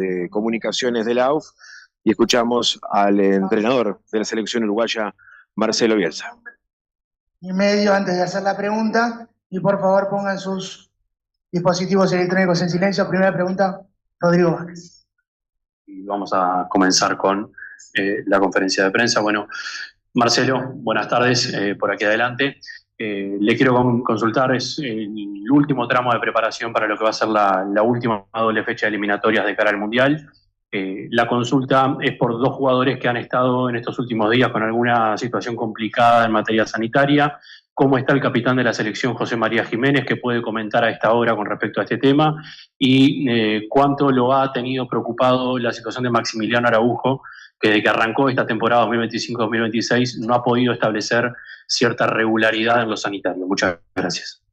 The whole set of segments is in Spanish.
de comunicaciones de la AUF y escuchamos al entrenador de la selección uruguaya, Marcelo Bielsa. Y medio antes de hacer la pregunta, y por favor pongan sus dispositivos electrónicos en silencio. Primera pregunta, Rodrigo Vázquez. Y vamos a comenzar con la conferencia de prensa. Bueno, Marcelo, buenas tardes, por aquí adelante. Le quiero consultar, es el último tramo de preparación para lo que va a ser la última doble fecha de eliminatorias de cara al Mundial. La consulta es por dos jugadores que han estado en estos últimos días con alguna situación complicada en materia sanitaria. ¿Cómo está el capitán de la selección, José María Jiménez, que puede comentar a esta hora con respecto a este tema? Y cuánto lo ha tenido preocupado la situación de Maximiliano Araujo, que desde que arrancó esta temporada 2025-2026 no ha podido establecer cierta regularidad en lo sanitario. Muchas gracias.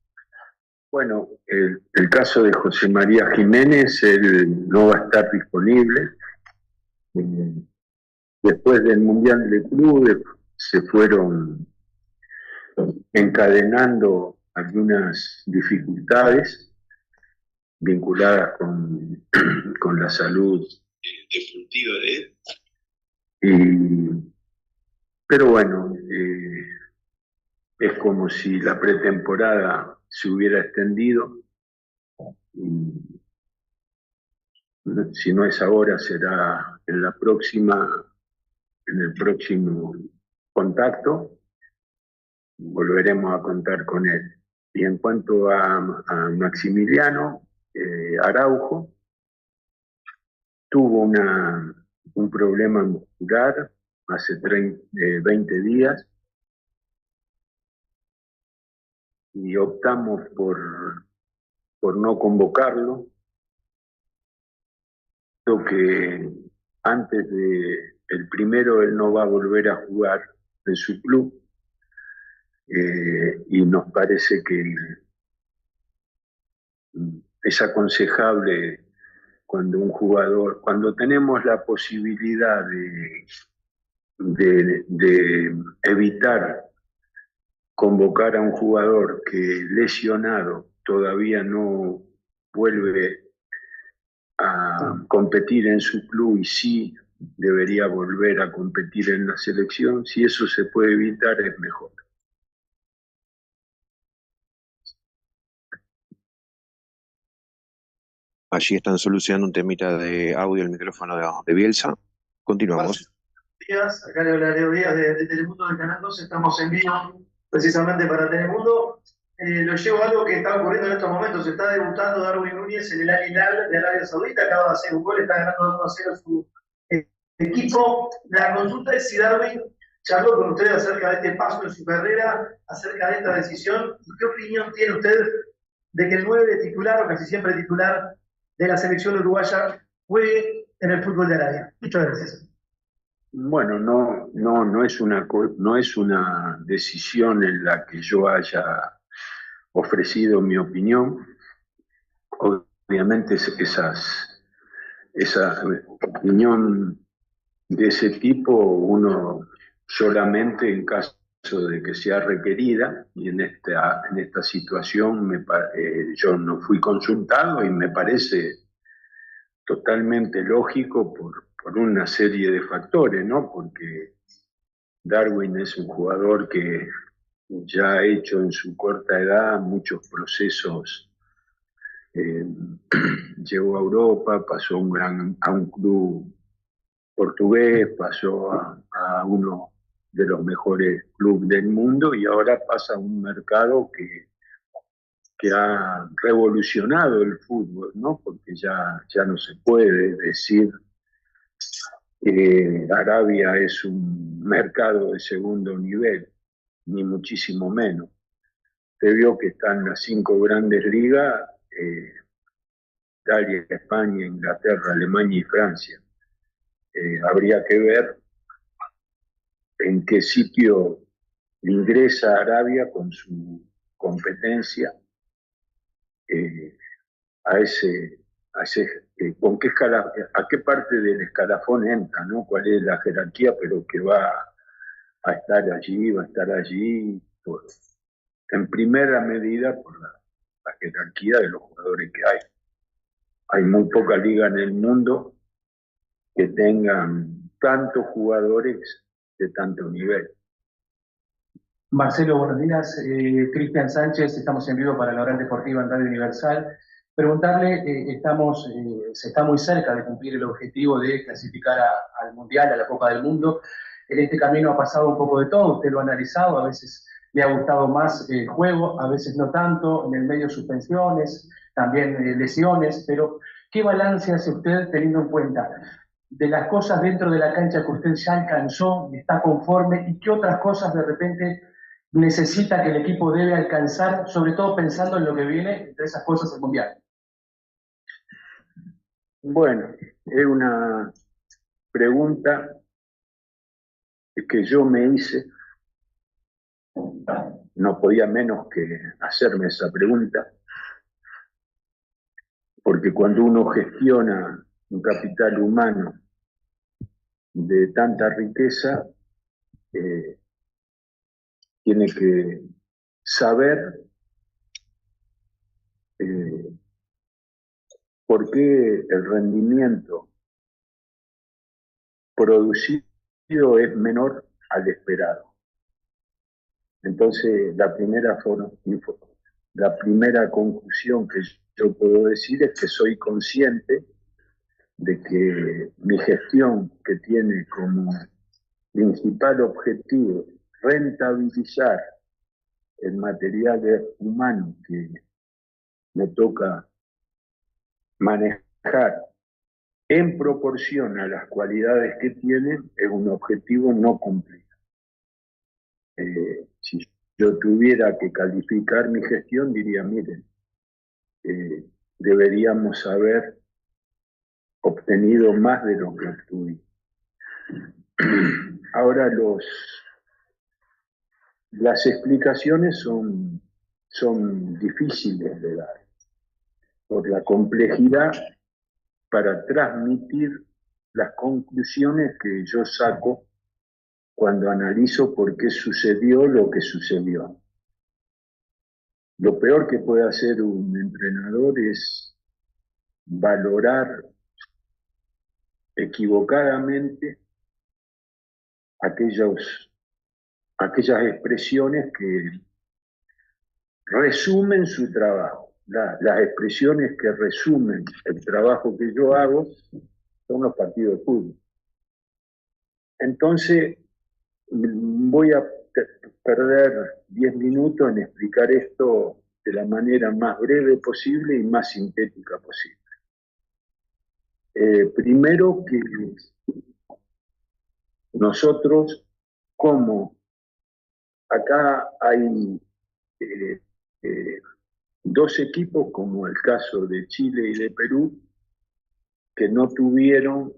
Bueno, el caso de José María Jiménez, él no va a estar disponible. Después del Mundial de Clubes se fueron encadenando algunas dificultades vinculadas con la salud deportiva de él. Pero bueno, es como si la pretemporada se hubiera extendido. Si no es ahora, será en el próximo contacto. Volveremos a contar con él. Y en cuanto a Maximiliano Araujo, tuvo un problema muscular hace 20 días y optamos por no convocarlo. Creo que antes del primero él no va a volver a jugar en su club. Y nos parece que es aconsejable cuando tenemos la posibilidad de evitar convocar a un jugador que lesionado todavía no vuelve a competir en su club y sí debería volver a competir en la selección, si eso se puede evitar es mejor. Allí están solucionando un temita de audio, el micrófono de Bielsa. Continuamos. Buenos días, acá le habla Leo Díaz de Telemundo del Canal 2, estamos en vivo precisamente para Telemundo. Lo llevo a algo que está ocurriendo en estos momentos, está debutando Darwin Núñez en el Al Hilal de Arabia Saudita, acaba de hacer un gol, está ganando 1-0 su equipo. La consulta es si Darwin charló con usted acerca de este paso en su carrera, acerca de esta decisión, y qué opinión tiene usted de que el 9 titular, o casi siempre titular, de la selección uruguaya juegue en el fútbol de Arabia. Muchas gracias. Bueno, no es una decisión en la que yo haya ofrecido mi opinión. Obviamente esa opinión de ese tipo uno solamente en caso de que sea requerida, y en esta situación yo no fui consultado y me parece totalmente lógico por una serie de factores, ¿no? Porque Darwin es un jugador que ya ha hecho en su corta edad muchos procesos. Llegó a Europa, pasó a un club portugués, pasó a uno de los mejores clubes del mundo y ahora pasa a un mercado que ha revolucionado el fútbol, ¿no? Porque ya no se puede decir que Arabia es un mercado de segundo nivel, ni muchísimo menos. Usted vio que están las 5 grandes ligas, Italia, España, Inglaterra, Alemania y Francia. Habría que ver en qué sitio ingresa Arabia con su competencia a qué parte del escalafón entra, ¿no? Cuál es la jerarquía, pero que va a estar allí en primera medida por la jerarquía de los jugadores que hay. Hay muy poca liga en el mundo que tengan tantos jugadores de tanto nivel. Marcelo, buenos días. Cristian Sánchez, estamos en vivo para la Hora Deportiva en Radio Universal. Preguntarle, se está muy cerca de cumplir el objetivo de clasificar al Mundial, a la Copa del Mundo. En este camino ha pasado un poco de todo, usted lo ha analizado, a veces le ha gustado más el juego, a veces no tanto, en el medio suspensiones, también lesiones, pero ¿qué balance hace usted teniendo en cuenta de las cosas dentro de la cancha que usted ya alcanzó, está conforme, y qué otras cosas de repente necesita que el equipo debe alcanzar, sobre todo pensando en lo que viene, entre esas cosas el Mundial? Bueno, es una pregunta que yo me hice, no podía menos que hacerme esa pregunta, porque cuando uno gestiona un capital humano de tanta riqueza, tiene que saber por qué el rendimiento producido es menor al esperado. Entonces, la primera conclusión que yo puedo decir es que soy consciente de que mi gestión, que tiene como principal objetivo rentabilizar el material humano que me toca manejar en proporción a las cualidades que tiene, es un objetivo no cumplido. Si yo tuviera que calificar mi gestión, diría, miren, deberíamos haber obtenido más de lo que obtuvimos. Ahora las explicaciones son difíciles de dar, por la complejidad para transmitir las conclusiones que yo saco cuando analizo por qué sucedió lo que sucedió. Lo peor que puede hacer un entrenador es valorar equivocadamente aquellas expresiones que resumen su trabajo. Las expresiones que resumen el trabajo que yo hago son los partidos de fútbol. Entonces, voy a perder 10 minutos en explicar esto de la manera más breve posible y más sintética posible. Primero que nosotros, como acá hay dos equipos, como el caso de Chile y de Perú, que no tuvieron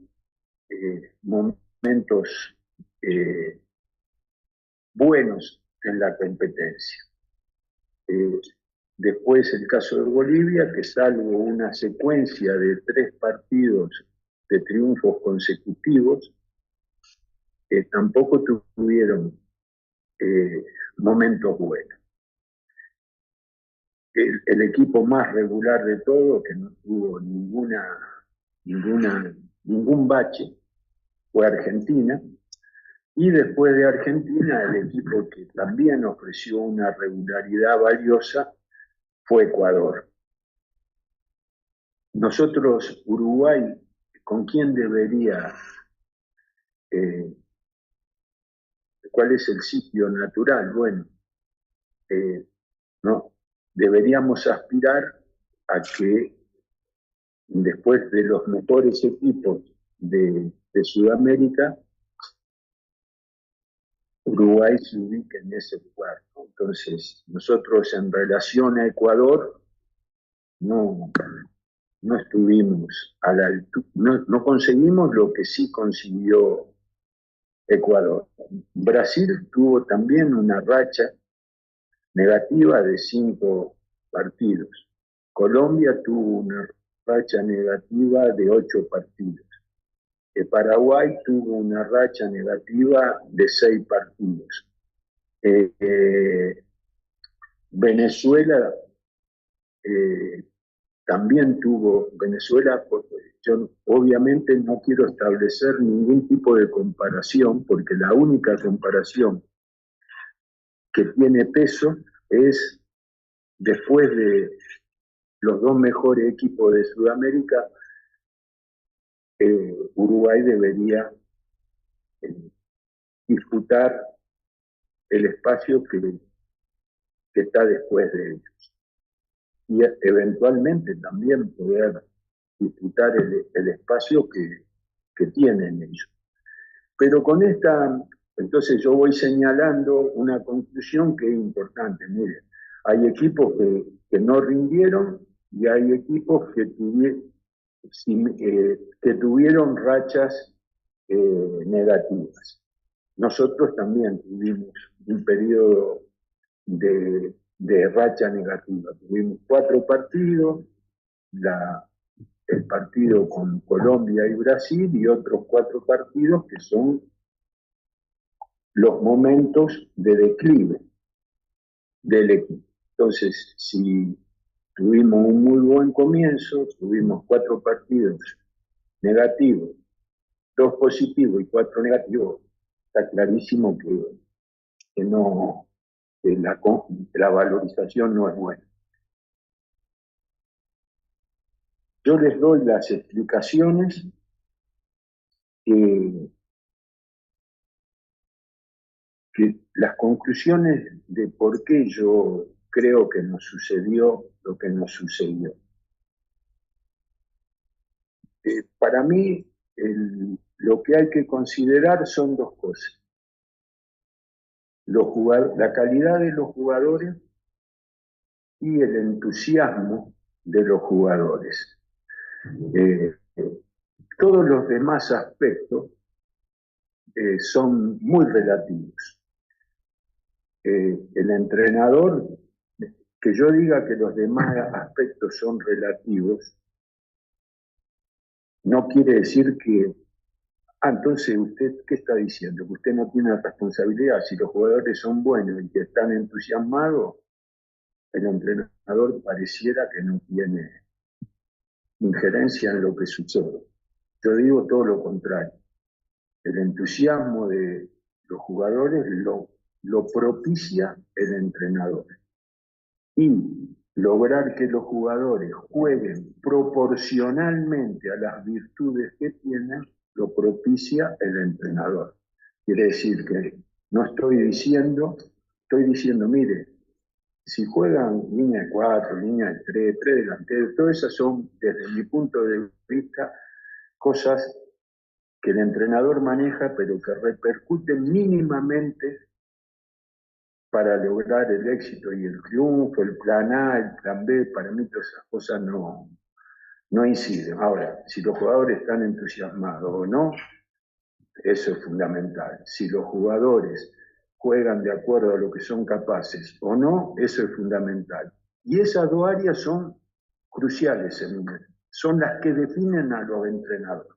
momentos buenos en la competencia. Después el caso de Bolivia, que salvo una secuencia de 3 partidos de triunfos consecutivos, tampoco tuvieron momentos buenos. El equipo más regular de todo, que no tuvo ningún bache, fue Argentina. Y después de Argentina, el equipo que también ofreció una regularidad valiosa fue Ecuador. Nosotros, Uruguay, ¿con quién debería? ¿Cuál es el sitio natural? Bueno, no, deberíamos aspirar a que después de los mejores equipos de Sudamérica, Uruguay se ubica en ese lugar, ¿no? Entonces, nosotros en relación a Ecuador no estuvimos a la altura, no conseguimos lo que sí consiguió Ecuador. Brasil tuvo también una racha negativa de 5 partidos. Colombia tuvo una racha negativa de 8 partidos. Paraguay tuvo una racha negativa de 6 partidos. Venezuela también tuvo, Venezuela yo obviamente no quiero establecer ningún tipo de comparación, porque la única comparación que tiene peso es después de los dos mejores equipos de Sudamérica, Uruguay debería disputar el espacio que está después de ellos. Y eventualmente también poder disputar el espacio que tienen ellos. Pero con esta, entonces yo voy señalando una conclusión que es importante. Miren, hay equipos que no rindieron y hay equipos que tuvieron rachas negativas. Nosotros también tuvimos un periodo de racha negativa. Tuvimos 4 partidos, el partido con Colombia y Brasil y otros 4 partidos que son los momentos de declive del equipo. Entonces, si tuvimos un muy buen comienzo, tuvimos 4 partidos negativos, 2 positivos y 4 negativos, está clarísimo que no, que la valorización no es buena. Yo les doy las explicaciones que las conclusiones de por qué yo creo que nos sucedió lo que nos sucedió. Para mí, lo que hay que considerar son 2 cosas. La calidad de los jugadores y el entusiasmo de los jugadores. Todos los demás aspectos son muy relativos. El entrenador, que yo diga que los demás aspectos son relativos, no quiere decir que, entonces usted, ¿qué está diciendo? Que usted no tiene responsabilidad. Si los jugadores son buenos y que están entusiasmados, el entrenador pareciera que no tiene injerencia en lo que sucede. Yo digo todo lo contrario. El entusiasmo de los jugadores lo propicia el entrenador. Y lograr que los jugadores jueguen proporcionalmente a las virtudes que tienen, lo propicia el entrenador. Quiere decir que no estoy diciendo, mire, si juegan línea de 4, línea de 3 delanteros, todas esas son, desde mi punto de vista, cosas que el entrenador maneja, pero que repercuten mínimamente para lograr el éxito y el triunfo, el plan A, el plan B. Para mí todas esas cosas no inciden. Ahora, si los jugadores están entusiasmados o no, eso es fundamental. Si los jugadores juegan de acuerdo a lo que son capaces o no, eso es fundamental. Y esas 2 áreas son cruciales en mí. Son las que definen a los entrenadores.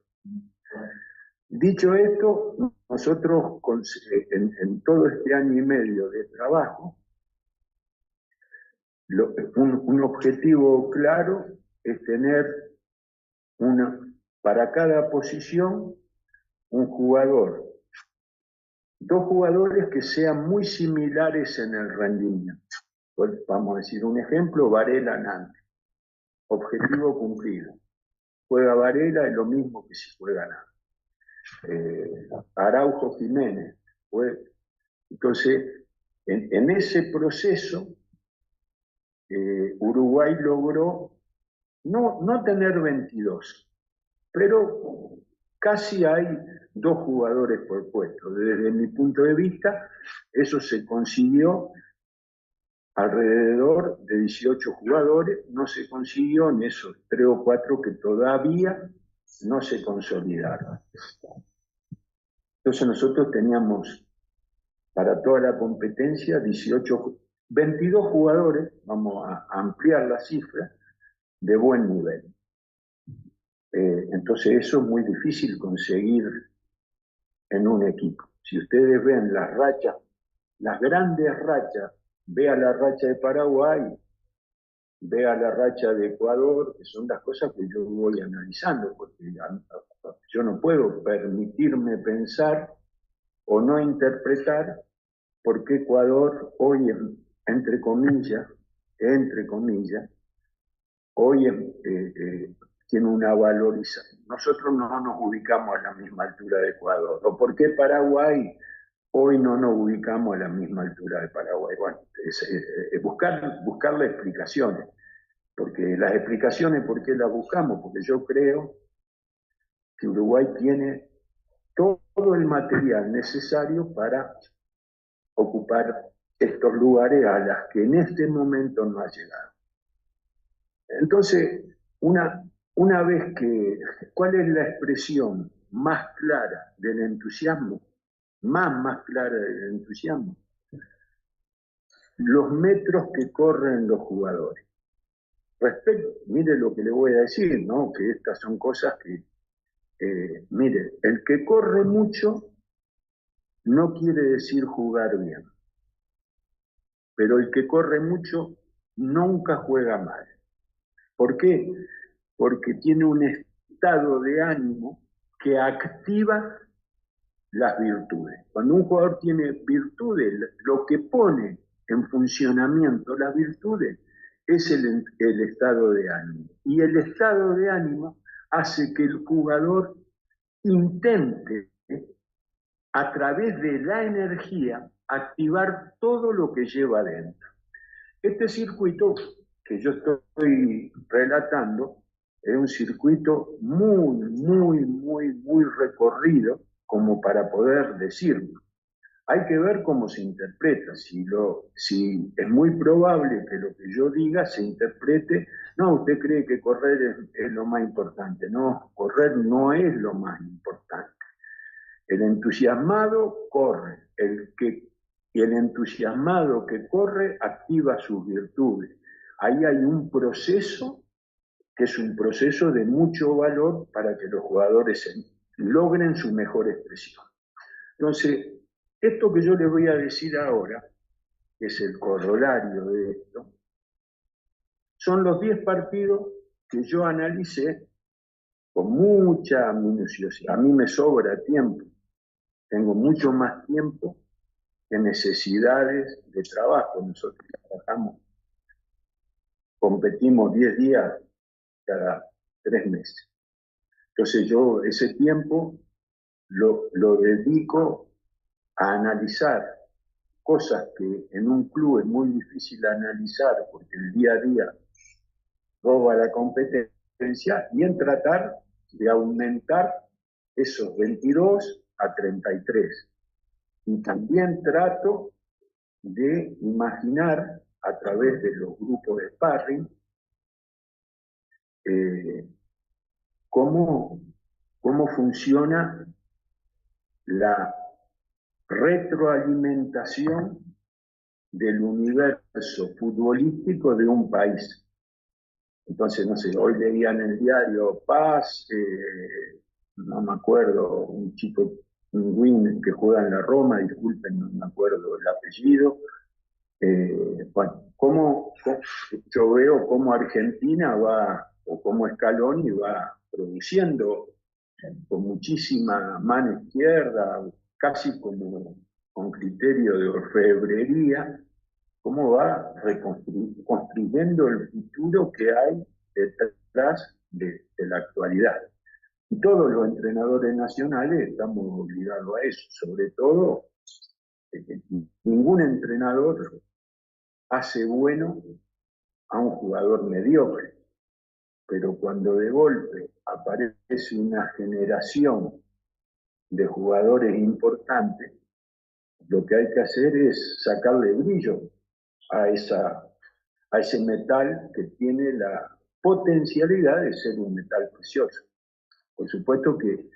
Dicho esto, nosotros en todo este año y medio de trabajo, un objetivo claro es tener para cada posición un jugador, 2 jugadores que sean muy similares en el rendimiento. Pues, vamos a decir un ejemplo, Varela-Nantes. Objetivo cumplido. Juega Varela, es lo mismo que si juega Nantes. Araujo Jiménez. Entonces, en ese proceso, Uruguay logró no tener 22, pero casi hay 2 jugadores por puesto. Desde mi punto de vista, eso se consiguió alrededor de 18 jugadores, no se consiguió en esos 3 o 4 que todavía no se consolidaron. Entonces nosotros teníamos para toda la competencia 22 jugadores, vamos a ampliar la cifra, de buen nivel. Entonces eso es muy difícil conseguir en un equipo. Si ustedes ven las rachas, las grandes rachas, vea la racha de Paraguay, vea la racha de Ecuador, que son las cosas que yo voy analizando, porque yo no puedo permitirme pensar o no interpretar por qué Ecuador hoy, entre comillas, hoy tiene una valorización. Nosotros no nos ubicamos a la misma altura de Ecuador. ¿O por qué Paraguay hoy no nos ubicamos a la misma altura de Paraguay? Bueno, es buscarle explicaciones. Porque las explicaciones, ¿por qué las buscamos? Porque yo creo que Uruguay tiene todo el material necesario para ocupar estos lugares a las que en este momento no ha llegado. Entonces, una vez que, ¿cuál es la expresión más clara del entusiasmo? Más clara del entusiasmo. Los metros que corren los jugadores. Mire lo que le voy a decir, ¿no? Que estas son cosas que, mire, el que corre mucho no quiere decir jugar bien, pero el que corre mucho nunca juega mal. ¿Por qué? Porque tiene un estado de ánimo que activa las virtudes. Cuando un jugador tiene virtudes, lo que pone en funcionamiento las virtudes es el estado de ánimo. Y el estado de ánimo hace que el jugador intente, a través de la energía, activar todo lo que lleva adentro. Este circuito que yo estoy relatando es un circuito muy recorrido como para poder decirlo. Hay que ver cómo se interpreta. Si es muy probable que lo que yo diga se interprete, no, usted cree que correr es lo más importante. No, correr no es lo más importante. El entusiasmado corre, y el entusiasmado que corre activa sus virtudes. Ahí hay un proceso que es un proceso de mucho valor para que los jugadores logren su mejor expresión. Entonces, esto que yo les voy a decir ahora, que es el corolario de esto, son los 10 partidos que yo analicé con mucha minuciosidad. A mí me sobra tiempo, tengo mucho más tiempo que necesidades de trabajo. Nosotros trabajamos, competimos 10 días cada 3 meses. Entonces yo ese tiempo lo dedico a analizar cosas que en un club es muy difícil analizar porque el día a día roba la competencia, y en tratar de aumentar esos 22 a 33. Y también trato de imaginar a través de los grupos de sparring cómo funciona la retroalimentación del universo futbolístico de un país. Entonces, no sé, hoy leía en el diario Paz, no me acuerdo, un chico, un wing que juega en la Roma, disculpen, no me acuerdo el apellido. Bueno, yo veo cómo Argentina va, o cómo Scaloni va produciendo con muchísima mano izquierda, casi como con criterio de orfebrería, cómo va construyendo el futuro que hay detrás de la actualidad. Y todos los entrenadores nacionales estamos obligados a eso, sobre todo ningún entrenador hace bueno a un jugador mediocre, pero cuando de golpe aparece una generación de jugadores importantes, lo que hay que hacer es sacarle brillo a ese metal que tiene la potencialidad de ser un metal precioso. Por supuesto que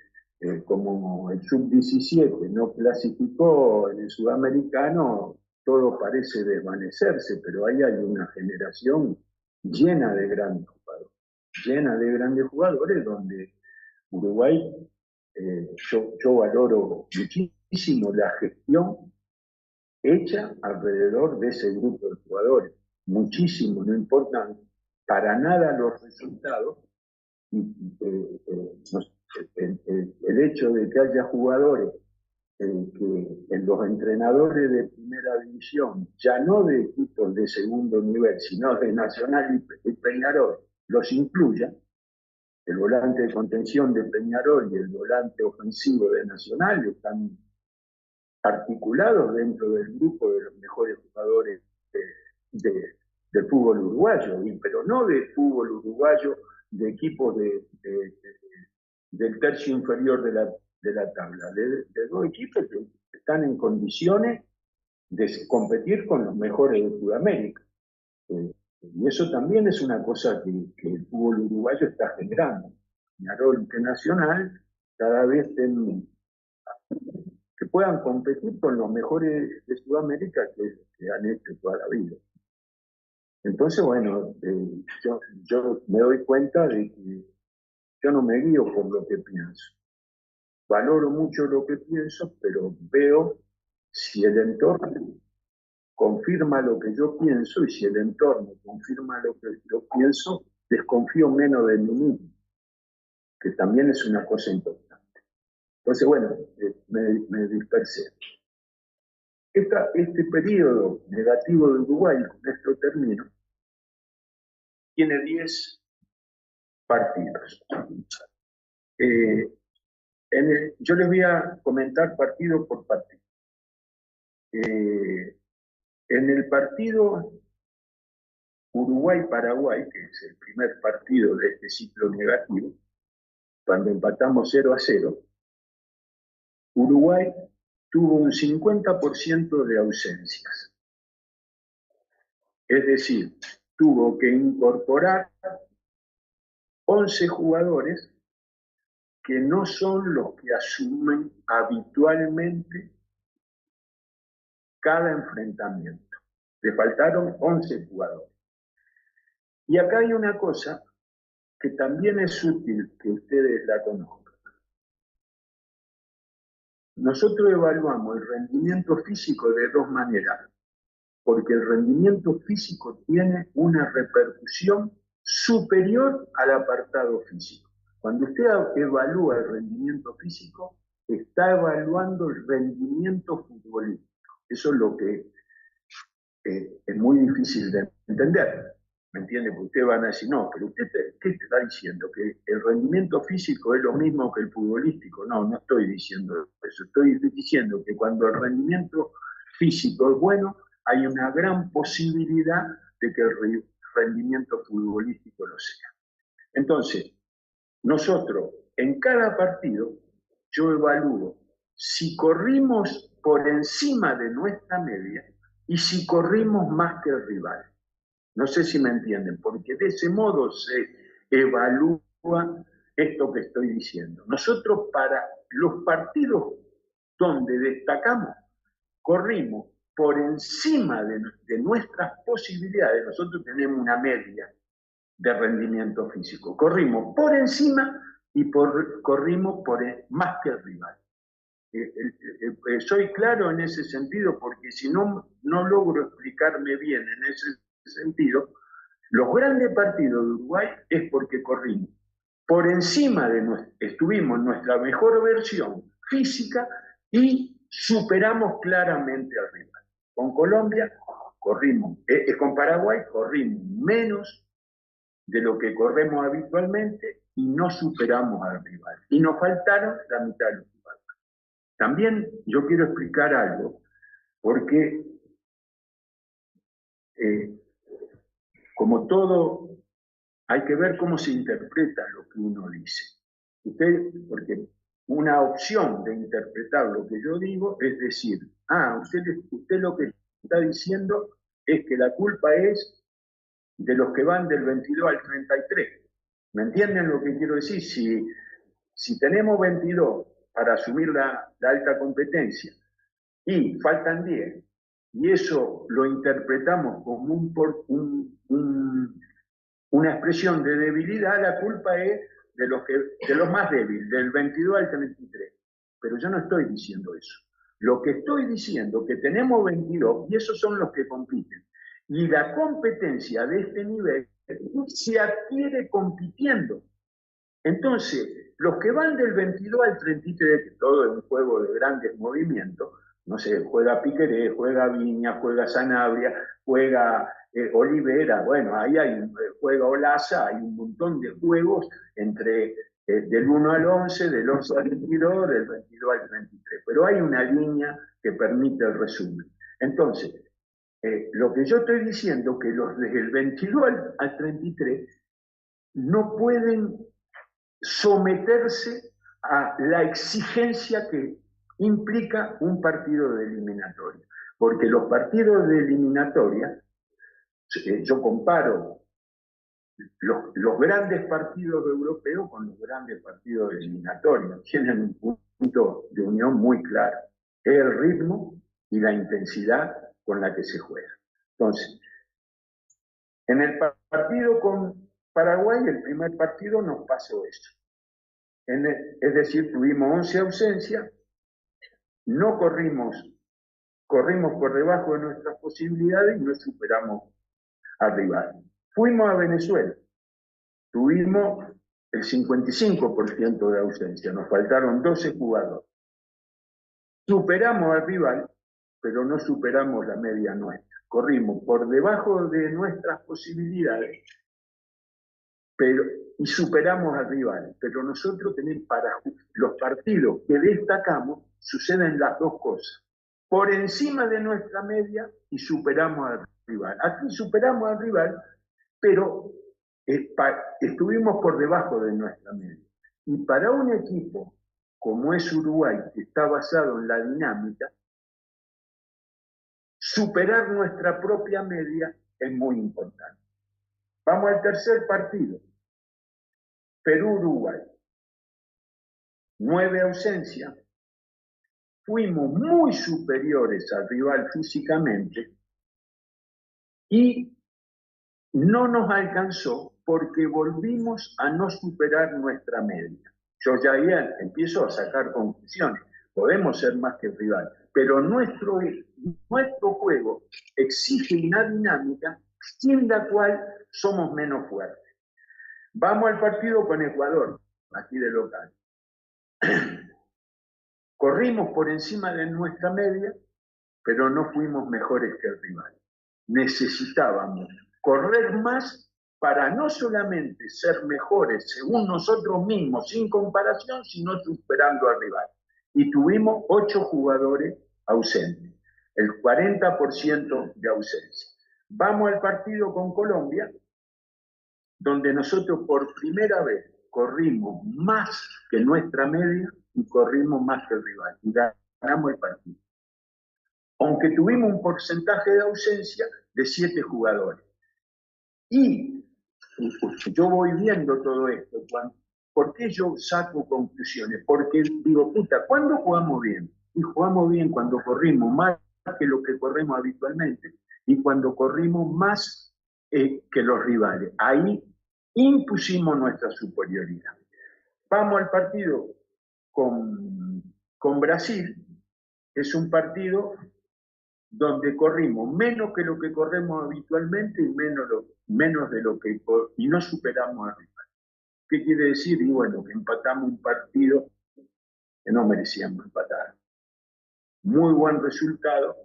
como el sub-17 no clasificó en el sudamericano, todo parece desvanecerse, pero ahí hay una generación llena de grandes jugadores, donde Uruguay, yo valoro muchísimo la gestión hecha alrededor de ese grupo de jugadores. Muchísimo, no importa para nada los resultados. El hecho de que haya jugadores que en los entrenadores de primera división, ya no de equipos de segundo nivel, sino de Nacional y Peñarol, los incluya, el volante de contención de Peñarol y el volante ofensivo de Nacional están articulados dentro del grupo de los mejores jugadores del fútbol uruguayo, pero no del fútbol uruguayo de equipos del tercio inferior de la tabla, de dos equipos que están en condiciones de competir con los mejores de Sudamérica. Y eso también es una cosa que el fútbol uruguayo está generando. Peñarol Internacional cada vez que puedan competir con los mejores de Sudamérica que han hecho toda la vida. Entonces, bueno, yo me doy cuenta de que yo no me guío por lo que pienso. Valoro mucho lo que pienso, pero veo si el entorno confirma lo que yo pienso, y si el entorno confirma lo que yo pienso, desconfío menos de mí mismo, que también es una cosa importante. Entonces, bueno, me dispersé. Este periodo negativo de Uruguay, con esto termino, tiene 10 partidos. Yo les voy a comentar partido por partido. En el partido Uruguay-Paraguay, que es el primer partido de este ciclo negativo, cuando empatamos 0-0, Uruguay tuvo un 50% de ausencias. Es decir, tuvo que incorporar 11 jugadores que no son los que asumen habitualmente cada enfrentamiento. Le faltaron 11 jugadores. Y acá hay una cosa que también es útil que ustedes la conozcan. Nosotros evaluamos el rendimiento físico de dos maneras, porque el rendimiento físico tiene una repercusión superior al apartado físico. Cuando usted evalúa el rendimiento físico, está evaluando el rendimiento futbolístico. Eso es lo que es muy difícil de entender. ¿Me entiende? Porque ustedes van a decir, no, pero usted, ¿qué te está diciendo? ¿Que el rendimiento físico es lo mismo que el futbolístico? No, no estoy diciendo eso. Estoy diciendo que cuando el rendimiento físico es bueno, hay una gran posibilidad de que el rendimiento futbolístico lo sea. Entonces, nosotros, en cada partido, yo evalúo si corrimos por encima de nuestra media y si corrimos más que el rival. No sé si me entienden, porque de ese modo se evalúa esto que estoy diciendo. Nosotros, para los partidos donde destacamos, corrimos por encima de nuestras posibilidades. Nosotros tenemos una media de rendimiento físico. Corrimos por encima y corrimos por más que el rival. Soy claro en ese sentido, porque si no logro explicarme bien en ese sentido, los grandes partidos de Uruguay es porque corrimos por encima estuvimos en nuestra mejor versión física y superamos claramente al rival. Con Colombia corrimos, con Paraguay corrimos menos de lo que corremos habitualmente y no superamos al rival. Y nos faltaron la mitad de los rivales. También yo quiero explicar algo, porque como todo, hay que ver cómo se interpreta lo que uno dice. Porque una opción de interpretar lo que yo digo es decir, usted lo que está diciendo es que la culpa es de los que van del 22 al 33. ¿Me entienden lo que quiero decir? Si tenemos 22 para asumir la alta competencia y faltan 10, y eso lo interpretamos como una expresión de debilidad, la culpa es de los más débiles, del 22 al 33. Pero yo no estoy diciendo eso. Lo que estoy diciendo es que tenemos 22 y esos son los que compiten. Y la competencia de este nivel se adquiere compitiendo. Entonces, los que van del 22 al 33, que todo es un juego de grandes movimientos, no sé, juega Piqueré, juega Viña, juega Sanabria, juega Olivera, bueno, ahí juega Olaza, hay un montón de juegos entre del 1 al 11, del 11 al 22, del 22 al 33, pero hay una línea que permite el resumen. Entonces, lo que yo estoy diciendo es que los desde el 22 al 33 no pueden someterse a la exigencia que implica un partido de eliminatoria. Porque los partidos de eliminatoria, yo comparo los grandes partidos europeos con los grandes partidos de eliminatoria. Tienen un punto de unión muy claro. Es el ritmo y la intensidad con la que se juega. Entonces, en el partido con Paraguay, el primer partido nos pasó eso. Es decir, tuvimos 11 ausencias, no corrimos por debajo de nuestras posibilidades y no superamos al rival. Fuimos a Venezuela, tuvimos el 55% de ausencia, nos faltaron 12 jugadores. Superamos al rival, pero no superamos la media nuestra. Corrimos por debajo de nuestras posibilidades, y superamos al rival. Pero nosotros tenemos, para los partidos que destacamos, suceden las dos cosas. Por encima de nuestra media y superamos al rival. Aquí superamos al rival, pero estuvimos por debajo de nuestra media. Y para un equipo como es Uruguay, que está basado en la dinámica, superar nuestra propia media es muy importante. Vamos al tercer partido. Perú-Uruguay. 9 ausencias. Fuimos muy superiores al rival físicamente y no nos alcanzó porque volvimos a no superar nuestra media. Yo ya empiezo a sacar conclusiones. Podemos ser más que el rival, pero nuestro juego exige una dinámica sin la cual somos menos fuertes. Vamos al partido con Ecuador, aquí de local. Corrimos por encima de nuestra media, pero no fuimos mejores que el rival. Necesitábamos correr más para no solamente ser mejores según nosotros mismos, sin comparación, sino superando al rival. Y tuvimos 8 jugadores ausentes, el 40% de ausencia. Vamos al partido con Colombia, donde nosotros por primera vez corrimos más que nuestra media y corrimos más que el rival. Y ganamos el partido. Aunque tuvimos un porcentaje de ausencia de 7 jugadores. Y yo voy viendo todo esto. ¿Por qué yo saco conclusiones? Porque digo, ¿cuándo jugamos bien? Y jugamos bien cuando corrimos más que lo que corremos habitualmente y cuando corrimos más que los rivales. Ahí impusimos nuestra superioridad. Vamos al partido con Brasil. Es un partido donde corrimos menos que lo que corremos habitualmente y menos de lo que y no superamos al rival. ¿Qué quiere decir? Y bueno, que empatamos un partido que no merecíamos empatar. Muy buen resultado,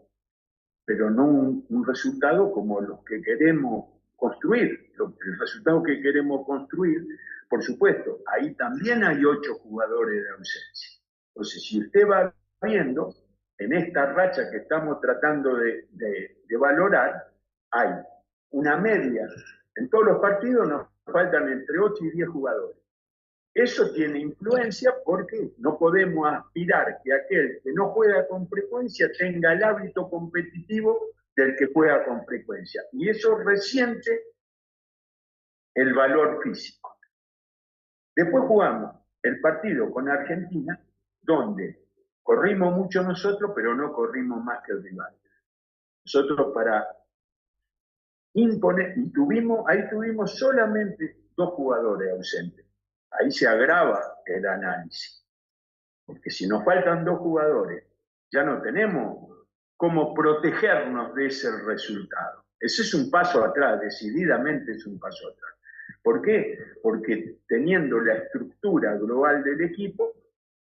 pero no un resultado como los que queremos construir. El resultado que queremos construir, por supuesto, ahí también hay 8 jugadores de ausencia. Entonces, si usted va viendo, en esta racha que estamos tratando de valorar, hay una media. En todos los partidos nos faltan entre 8 y 10 jugadores. Eso tiene influencia porque no podemos aspirar que aquel que no juega con frecuencia tenga el hábito competitivo del que juega con frecuencia. Y eso resiente el valor físico. Después jugamos el partido con Argentina, donde corrimos mucho nosotros, pero no corrimos más que el rival. Nosotros para imponer, ahí tuvimos solamente 2 jugadores ausentes. Ahí se agrava el análisis. Porque si nos faltan 2 jugadores, ya no tenemos cómo protegernos de ese resultado. Ese es un paso atrás, decididamente es un paso atrás. ¿Por qué? Porque teniendo la estructura global del equipo,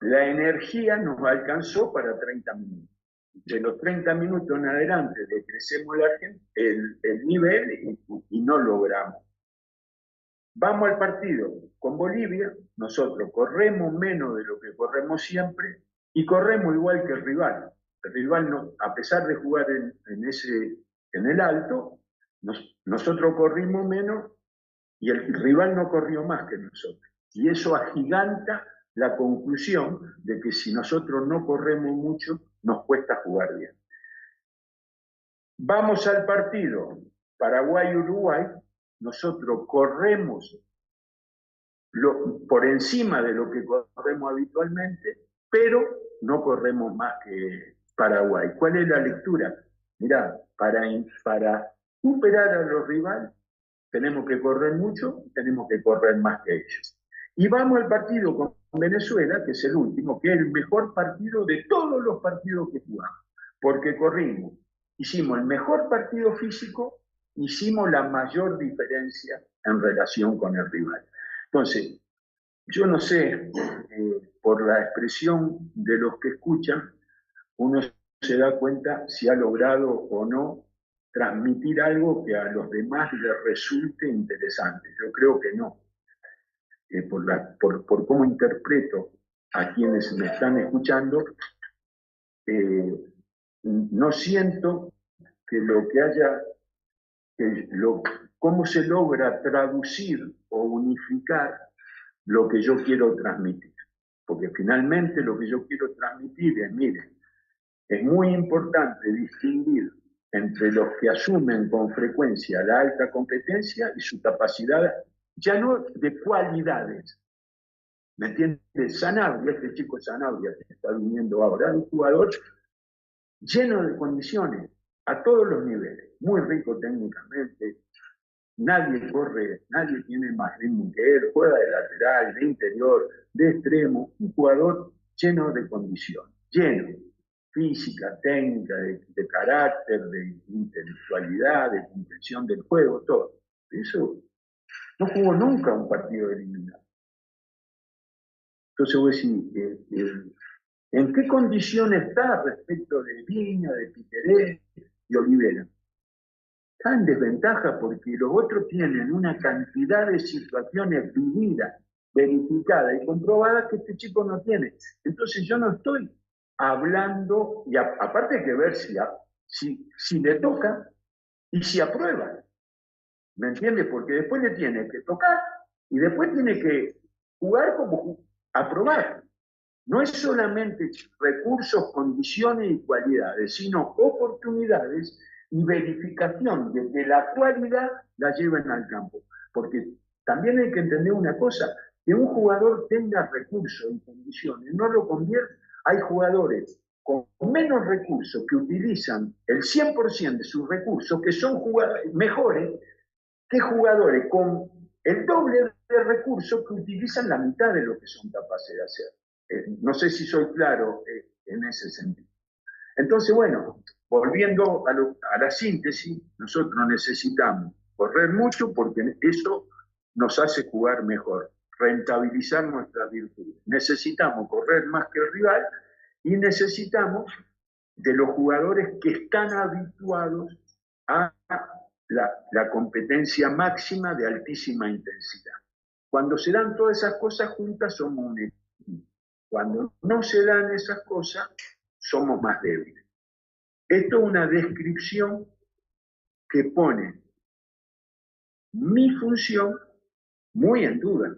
la energía nos alcanzó para 30 minutos. De los 30 minutos en adelante decrecemos el nivel y no logramos. Vamos al partido con Bolivia, nosotros corremos menos de lo que corremos siempre y corremos igual que el rival. El rival, no, a pesar de jugar en el alto, nosotros corrimos menos y el rival no corrió más que nosotros. Y eso agiganta la conclusión de que si nosotros no corremos mucho, nos cuesta jugar bien. Vamos al partido Paraguay-Uruguay, nosotros corremos por encima de lo que corremos habitualmente, pero no corremos más que Paraguay. ¿Cuál es la lectura? Mirá, para superar a los rivales tenemos que correr mucho, tenemos que correr más que ellos. Y vamos al partido con Venezuela, que es el último, que es el mejor partido de todos los partidos que jugamos, porque corrimos, hicimos el mejor partido físico, hicimos la mayor diferencia en relación con el rival. Entonces, yo no sé, por la expresión de los que escuchan, uno se da cuenta si ha logrado o no transmitir algo que a los demás les resulte interesante. Yo creo que no. Por cómo interpreto a quienes me están escuchando, no siento que lo que haya, cómo se logra traducir o unificar lo que yo quiero transmitir. Porque finalmente lo que yo quiero transmitir es, miren, es muy importante distinguir entre los que asumen con frecuencia la alta competencia y su capacidad, ya no de cualidades. ¿Me entiendes? Sanabria, este chico Sanabria que está viniendo ahora, un jugador lleno de condiciones a todos los niveles, muy rico técnicamente, nadie corre, nadie tiene más ritmo que él, juega de lateral, de interior, de extremo, un jugador lleno de condiciones, lleno, física, técnica, de carácter, de intelectualidad, de comprensión del juego, todo. Eso no jugó nunca un partido eliminado. Entonces vos decís, ¿en qué condiciones está respecto de Viña, de Piquerés y Olivera? Está en desventaja porque los otros tienen una cantidad de situaciones vividas, verificadas y comprobadas que este chico no tiene. Entonces yo no estoy hablando, y aparte hay que ver si le toca y si aprueba. ¿Me entiendes? Porque después le tiene que tocar y después tiene que jugar como aprobar. No es solamente recursos, condiciones y cualidades, sino oportunidades y verificación de que la cualidad la lleven al campo. Porque también hay que entender una cosa, que un jugador tenga recursos y condiciones, no lo convierte. Hay jugadores con menos recursos que utilizan el 100% de sus recursos, que son jugadores mejores que jugadores con el doble de recursos que utilizan la mitad de lo que son capaces de hacer. No sé si soy claro en ese sentido. Entonces, bueno, volviendo a la síntesis, nosotros necesitamos correr mucho porque eso nos hace jugar mejor, rentabilizar nuestras virtudes. Necesitamos correr más que el rival y necesitamos de los jugadores que están habituados a la competencia máxima de altísima intensidad. Cuando se dan todas esas cosas juntas, somos un equipo. Cuando no se dan esas cosas, somos más débiles. Esto es una descripción que pone mi función muy en duda.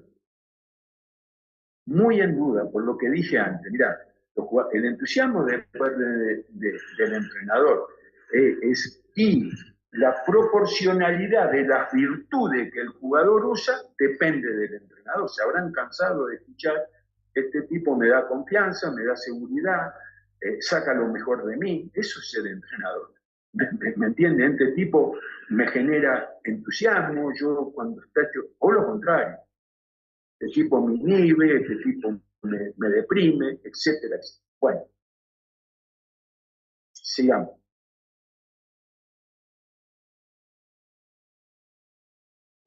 Muy en duda, por lo que dije antes. Mirá, el entusiasmo después del entrenador y la proporcionalidad de las virtudes que el jugador usa depende del entrenador. Se habrán cansado de escuchar, este tipo me da confianza, me da seguridad, saca lo mejor de mí. Eso es el entrenador. ¿Me entiende? Este tipo me genera entusiasmo, yo cuando está hecho, o lo contrario. Este tipo me inhibe, este tipo me deprime, etcétera, etcétera. Bueno, sigamos.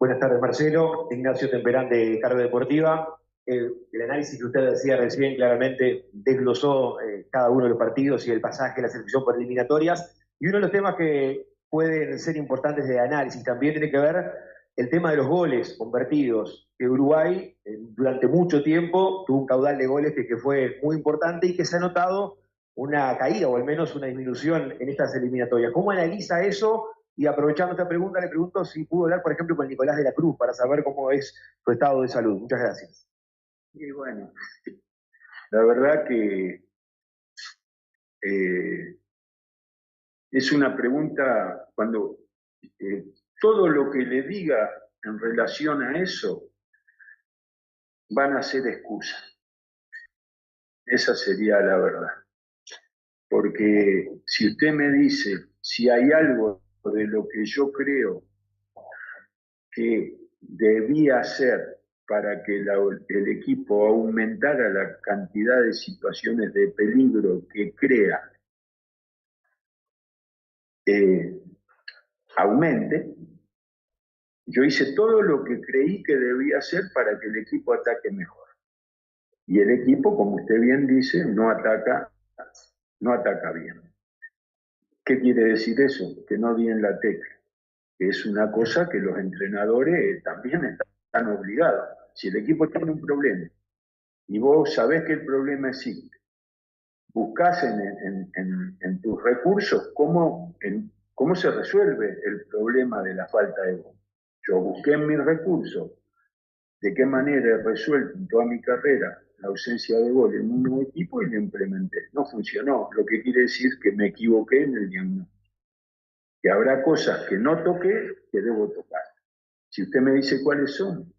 Buenas tardes, Marcelo. Ignacio Temperán de Carga Deportiva. El análisis que usted decía recién claramente desglosó cada uno de los partidos y el pasaje de la selección por eliminatorias. Y uno de los temas que pueden ser importantes de análisis también tiene que ver el tema de los goles convertidos. Que Uruguay durante mucho tiempo tuvo un caudal de goles que fue muy importante y que se ha notado una caída o al menos una disminución en estas eliminatorias. ¿Cómo analiza eso? Y aprovechando esta pregunta, le pregunto si pudo hablar, por ejemplo, con Nicolás de la Cruz para saber cómo es su estado de salud. Muchas gracias. Y bueno, la verdad que es una pregunta cuando todo lo que le diga en relación a eso van a ser excusas. Esa sería la verdad. Porque si usted me dice si hay algo de lo que yo creo que debía hacer para que el equipo aumentara la cantidad de situaciones de peligro que crea, aumente, yo hice todo lo que creí que debía hacer para que el equipo ataque mejor. Y el equipo, como usted bien dice, no ataca bien. ¿Qué quiere decir eso? Que no di en la tecla. Que es una cosa que los entrenadores también están obligados. Si el equipo tiene un problema y vos sabés que el problema existe, buscás en tus recursos cómo se resuelve el problema de la falta de gol. Yo busqué en mis recursos de qué manera he resuelto en toda mi carrera la ausencia de gol en un nuevo equipo y lo implementé. No funcionó, lo que quiere decir que me equivoqué en el diagnóstico. Que habrá cosas que no toqué que debo tocar. Si usted me dice cuáles son,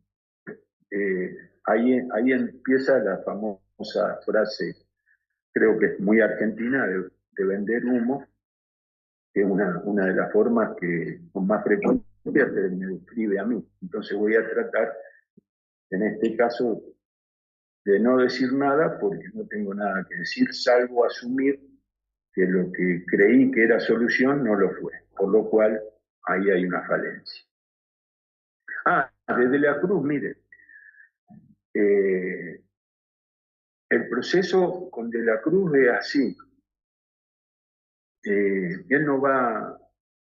ahí empieza la famosa frase, creo que es muy argentina, de vender humo, que es una de las formas que con más frecuencia me describe a mí. Entonces voy a tratar, en este caso, de no decir nada porque no tengo nada que decir, salvo asumir que lo que creí que era solución no lo fue, por lo cual ahí hay una falencia. Desde la Cruz, mire, el proceso con De la Cruz es así. Él no va,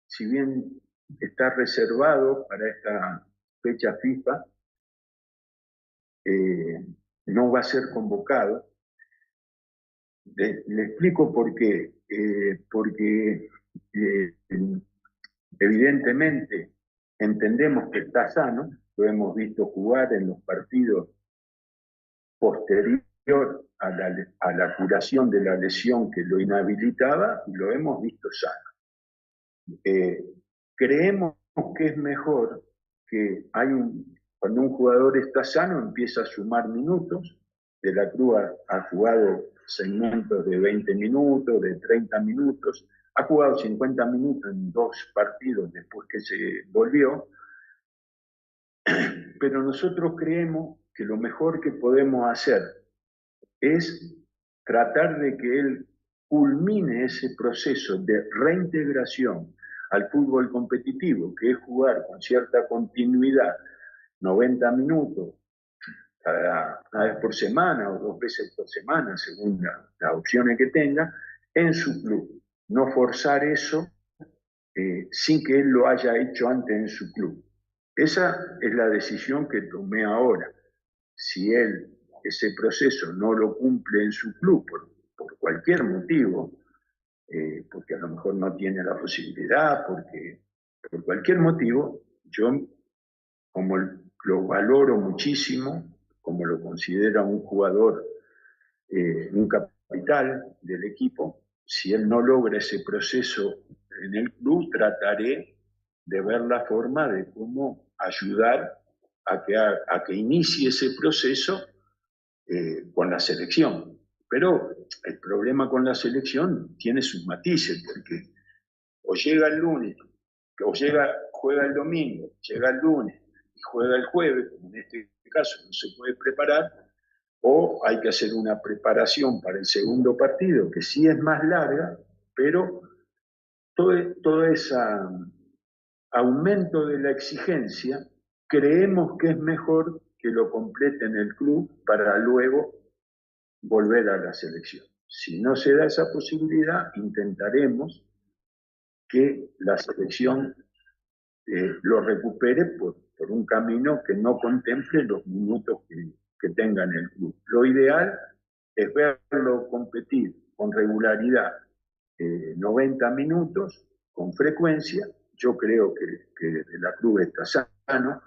si bien está reservado para esta fecha FIFA, no va a ser convocado. Le explico por qué. Porque evidentemente entendemos que está sano, lo hemos visto jugar en los partidos posterior a la curación de la lesión que lo inhabilitaba, y lo hemos visto sano. Creemos que es mejor que cuando un jugador está sano empieza a sumar minutos. De la Cruz ha jugado segmentos de 20 minutos, de 30 minutos, ha jugado 50 minutos en 2 partidos después que se volvió, pero nosotros creemos que lo mejor que podemos hacer es tratar de que él culmine ese proceso de reintegración al fútbol competitivo, que es jugar con cierta continuidad 90 minutos una vez por semana o 2 veces por semana, según las opciones que tenga, en su club. No forzar eso sin que él lo haya hecho antes en su club. Esa es la decisión que tomé ahora. Si él ese proceso no lo cumple en su club por cualquier motivo, porque a lo mejor no tiene la posibilidad, porque por cualquier motivo, yo como lo valoro muchísimo, como lo considera un jugador, un capital del equipo, si él no logra ese proceso en el club, trataré de ver la forma de cómo ayudar a que inicie ese proceso con la selección. Pero el problema con la selección tiene sus matices, porque o llega el lunes, o juega el domingo, llega el lunes y juega el jueves, como en este caso no se puede preparar, o hay que hacer una preparación para el segundo partido, que sí es más larga, pero todo ese aumento de la exigencia creemos que es mejor que lo complete en el club para luego volver a la selección. Si no se da esa posibilidad, intentaremos que la selección lo recupere por un camino que no contemple los minutos que tenga en el club. Lo ideal es verlo competir con regularidad 90 minutos, con frecuencia. Yo creo que De la Cruz está sano,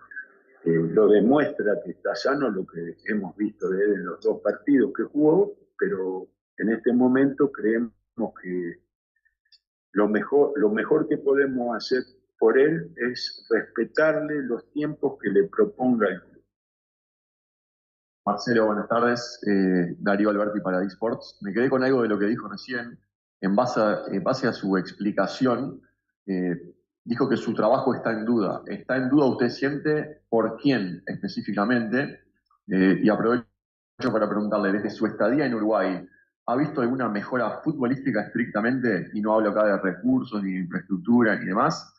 lo demuestra que está sano lo que hemos visto de él en los 2 partidos que jugó, pero en este momento creemos que lo mejor que podemos hacer por él es respetarle los tiempos que le proponga el club. Marcelo, buenas tardes. Darío Alberti para eSports. Me quedé con algo de lo que dijo recién. En base a su explicación, dijo que su trabajo está en duda. ¿Está en duda, usted siente, por quién específicamente? Y aprovecho para preguntarle, desde su estadía en Uruguay, ¿ha visto alguna mejora futbolística estrictamente? Y no hablo acá de recursos, ni de infraestructura, ni demás,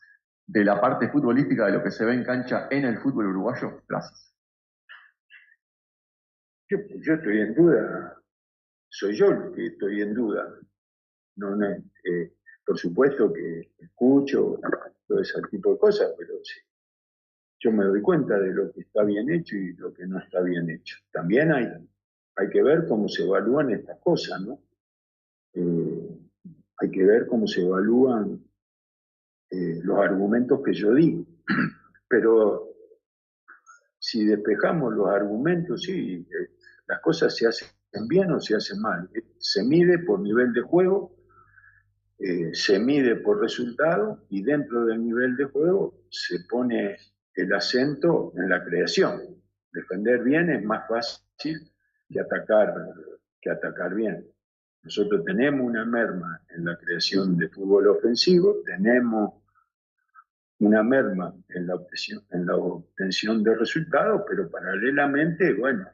de la parte futbolística de lo que se ve en cancha en el fútbol uruguayo. Gracias. Yo estoy en duda, soy yo el que estoy en duda. Por supuesto que escucho todo ese tipo de cosas, pero sí, yo me doy cuenta de lo que está bien hecho y lo que no está bien hecho. También hay que ver cómo se evalúan estas cosas, ¿no? Hay que ver cómo se evalúan los argumentos que yo di. Pero si despejamos los argumentos, sí, las cosas se hacen bien o se hacen mal. Se mide por nivel de juego, se mide por resultado, y dentro del nivel de juego se pone el acento en la creación. Defender bien es más fácil que atacar bien. Nosotros tenemos una merma en la creación de fútbol ofensivo, tenemos una merma en la obtención de resultados, pero paralelamente, bueno,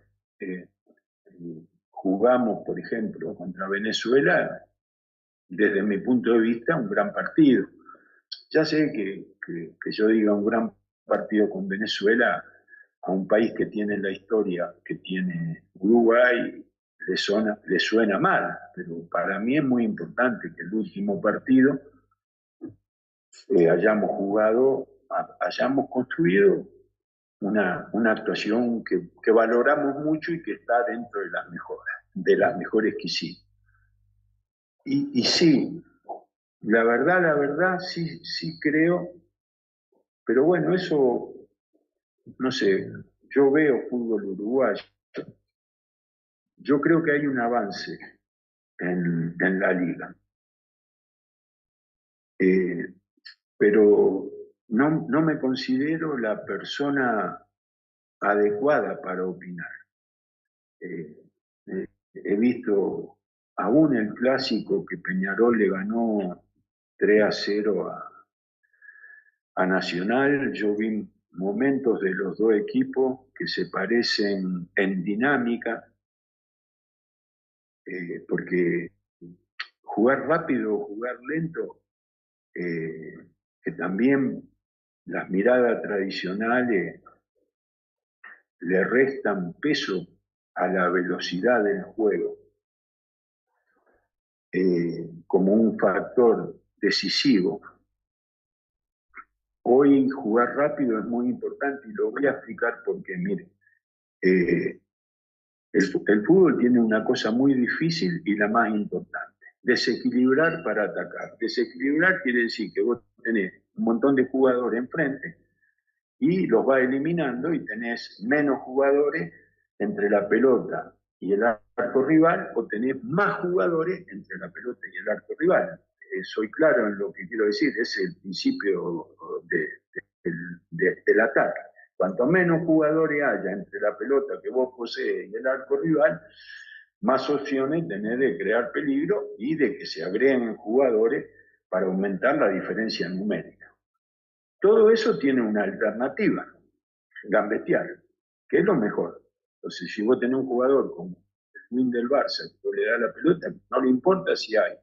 jugamos, por ejemplo, contra Venezuela, desde mi punto de vista, un gran partido. Ya sé que yo diga un gran partido con Venezuela a un país que tiene la historia que tiene Uruguay, le suena mal, pero para mí es muy importante que el último partido hayamos construido una actuación que valoramos mucho y que está dentro de las mejores que hicimos. Y sí, la verdad, sí creo, pero bueno, eso, no sé, yo veo fútbol uruguayo, yo creo que hay un avance en la liga. Pero no me considero la persona adecuada para opinar. He visto aún el clásico que Peñarol le ganó 3-0 a Nacional. Yo vi momentos de los 2 equipos que se parecen en dinámica, porque jugar rápido o jugar lento, que también las miradas tradicionales le restan peso a la velocidad del juego como un factor decisivo. Hoy jugar rápido es muy importante y lo voy a explicar porque, mire, el fútbol tiene una cosa muy difícil y la más importante: desequilibrar para atacar. Desequilibrar quiere decir que vos tenés un montón de jugadores enfrente y los vas eliminando y tenés menos jugadores entre la pelota y el arco rival, o tenés más jugadores entre la pelota y el arco rival. Soy claro en lo que quiero decir, es el principio del ataque. Cuanto menos jugadores haya entre la pelota que vos posees y el arco rival, más opciones tenés de crear peligro y de que se agreguen jugadores para aumentar la diferencia numérica. Todo eso tiene una alternativa, gambetear, que es lo mejor. Entonces, si vos tenés un jugador como el win del Barça, que vos le das la pelota, no le importa si hay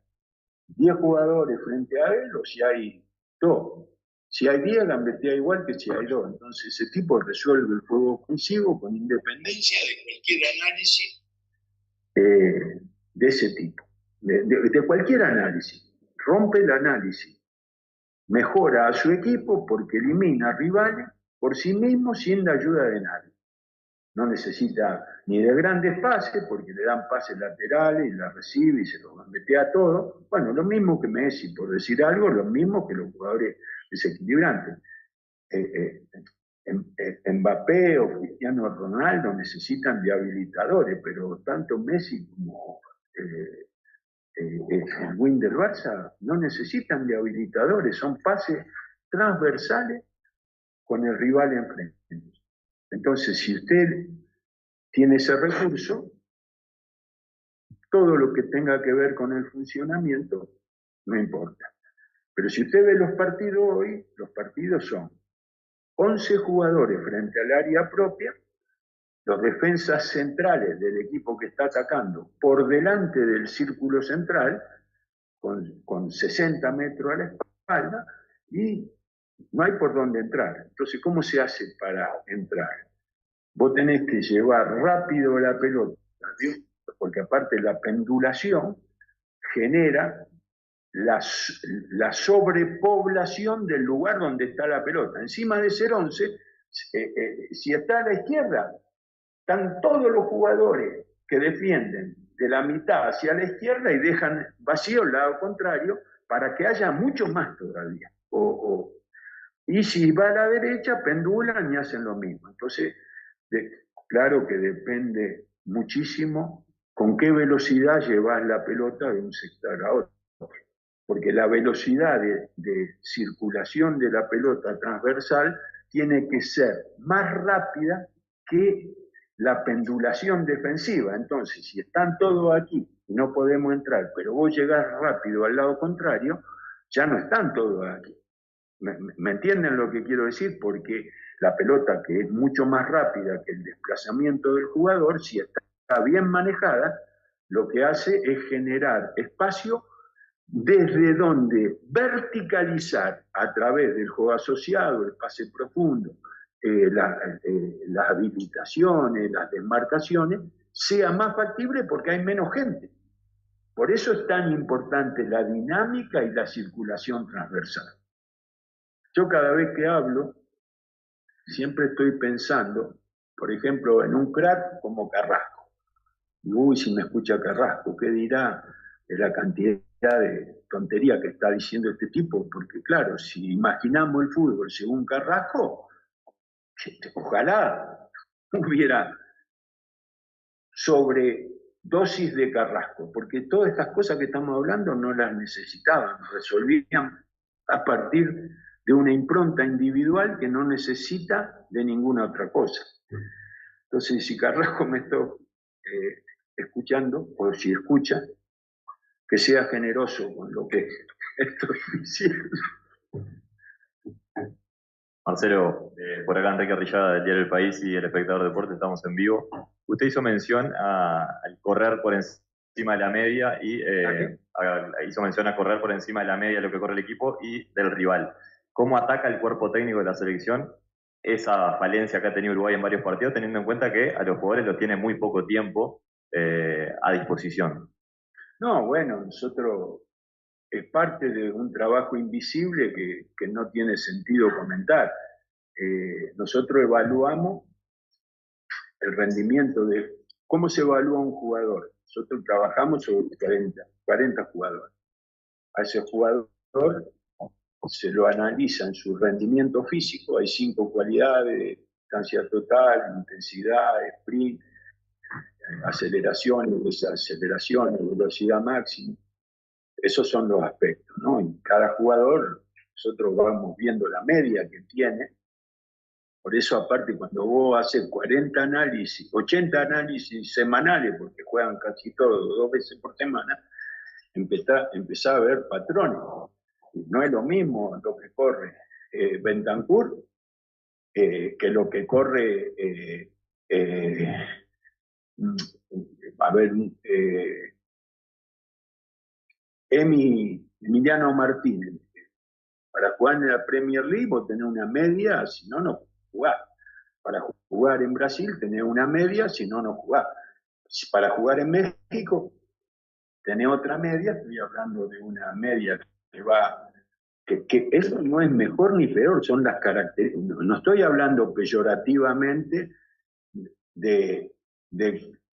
10 jugadores frente a él o si hay 2. Si hay 10, gambetea igual que si hay 2. Entonces ese tipo resuelve el juego ofensivo con independencia de cualquier análisis de ese tipo. De cualquier análisis. Rompe el análisis. Mejora a su equipo porque elimina rivales por sí mismo sin la ayuda de nadie. No necesita ni de grandes pases porque le dan pases laterales y la recibe y se lo gambetea todo. Bueno, lo mismo que Messi, por decir algo, lo mismo que los jugadores desequilibrantes. Mbappé o Cristiano Ronaldo necesitan de habilitadores, pero tanto Messi como el win del Barça no necesitan de habilitadores, son pases transversales con el rival enfrente. Entonces, si usted tiene ese recurso, todo lo que tenga que ver con el funcionamiento no importa. Pero si usted ve los partidos hoy, los partidos son 11 jugadores frente al área propia, los defensas centrales del equipo que está atacando por delante del círculo central, con 60 metros a la espalda, y no hay por dónde entrar. Entonces, ¿cómo se hace para entrar? Vos tenés que llevar rápido la pelota, ¿sí? Porque aparte la pendulación genera la sobrepoblación del lugar donde está la pelota. Encima de ser 11, si está a la izquierda, están todos los jugadores que defienden de la mitad hacia la izquierda y dejan vacío el lado contrario para que haya mucho más todavía. Y si va a la derecha, pendulan y hacen lo mismo. Entonces, claro que depende muchísimo con qué velocidad llevas la pelota de un sector a otro. Porque la velocidad de circulación de la pelota transversal tiene que ser más rápida que la pendulación defensiva. Entonces, si están todos aquí y no podemos entrar, pero vos llegás rápido al lado contrario, ya no están todos aquí. ¿Me entienden lo que quiero decir? Porque la pelota, que es mucho más rápida que el desplazamiento del jugador, si está bien manejada, lo que hace es generar espacio desde donde verticalizar a través del juego asociado, el pase profundo, las habilitaciones, las desmarcaciones, sea más factible porque hay menos gente. Por eso es tan importante la dinámica y la circulación transversal. Yo cada vez que hablo, siempre estoy pensando, por ejemplo, en un crack como Carrasco. Uy, si me escucha Carrasco, ¿qué dirá de la cantidad de tontería que está diciendo este tipo? Porque claro, si imaginamos el fútbol según Carrasco, ojalá hubiera sobredosis de Carrasco, porque todas estas cosas que estamos hablando no las necesitaban, resolvían a partir de una impronta individual que no necesita de ninguna otra cosa. Entonces, si Carrasco me está escuchando, o si escucha, que sea generoso con lo que estoy diciendo. Marcelo, por acá Enrique Arrillaga del diario El País y El Espectador Deporte, estamos en vivo. Usted hizo mención al correr por encima de la media y hizo mención a correr por encima de la media de lo que corre el equipo y del rival. ¿Cómo ataca el cuerpo técnico de la selección esa falencia que ha tenido Uruguay en varios partidos, teniendo en cuenta que a los jugadores los tiene muy poco tiempo a disposición? No, bueno, nosotros es parte de un trabajo invisible que no tiene sentido comentar. Nosotros evaluamos el rendimiento de... ¿Cómo se evalúa un jugador? Nosotros trabajamos sobre 40 jugadores. A ese jugador se lo analiza en su rendimiento físico, hay 5 cualidades: distancia total, intensidad, sprint, aceleraciones, desaceleraciones, velocidad máxima. Esos son los aspectos, ¿no? En cada jugador nosotros vamos viendo la media que tiene. Por eso, aparte, cuando vos haces 40 análisis, 80 análisis semanales, porque juegan casi todos 2 veces por semana, empezás a ver patrones. No es lo mismo lo que corre Bentancur que lo que corre Emiliano Martínez. Para jugar en la Premier League vos tenés una media, si no, no jugás. Para jugar en Brasil tenés una media, si no, no jugás. Para jugar en México tenés otra media, estoy hablando de una media que va... Que eso no es mejor ni peor, son las características. No estoy hablando peyorativamente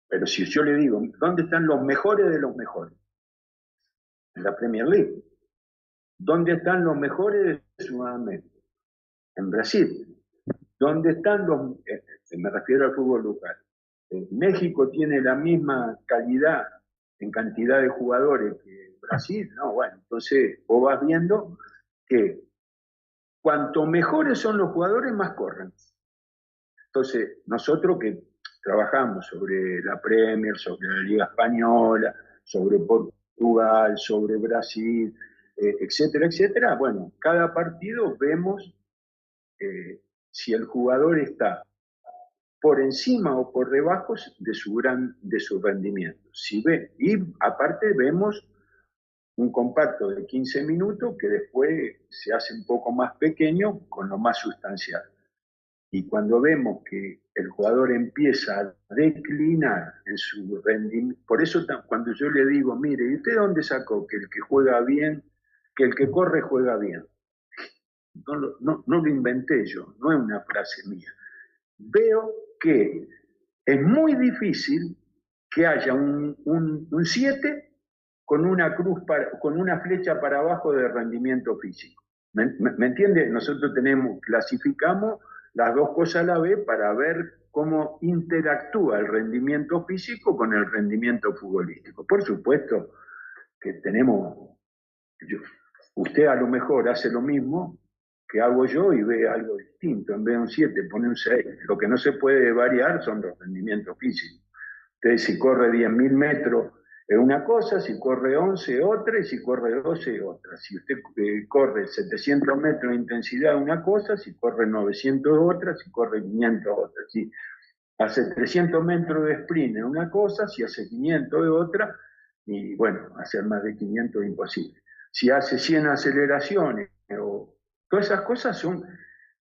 pero si yo le digo, ¿dónde están los mejores de los mejores? En la Premier League. ¿Dónde están los mejores de Sudamérica? En Brasil. ¿Dónde están los... me refiero al fútbol local. México tiene la misma calidad en cantidad de jugadores que Brasil. No, bueno, entonces vos vas viendo que cuanto mejores son los jugadores, más corren. Entonces, nosotros que trabajamos sobre la Premier, sobre la Liga Española, sobre Portugal, sobre Brasil, etcétera, etcétera, bueno, cada partido vemos si el jugador está por encima o por debajo de su rendimiento. Y aparte vemos un compacto de 15 minutos que después se hace un poco más pequeño con lo más sustancial. Y cuando vemos que el jugador empieza a declinar en su rendimiento, por eso cuando yo le digo, mire, ¿y usted dónde sacó que el que juega bien, que el que corre juega bien? No lo inventé yo, no es una frase mía. Veo que es muy difícil que haya un 7 con una con una flecha para abajo de rendimiento físico. ¿Me entiende? Nosotros clasificamos las dos cosas a la vez para ver cómo interactúa el rendimiento físico con el rendimiento futbolístico. Por supuesto que usted a lo mejor hace lo mismo que hago yo y ve algo distinto. En vez de un 7 pone un 6. Lo que no se puede variar son los rendimientos físicos. Entonces, si corre 10.000 metros es una cosa, si corre 11 otra, y si corre 12 otra. Si usted corre 700 metros de intensidad una cosa, si corre 900 otra, si corre 500 otra. Si hace 300 metros de sprint es una cosa, si hace 500 es otra, y bueno, hacer más de 500 es imposible. Si hace 100 aceleraciones, todas esas cosas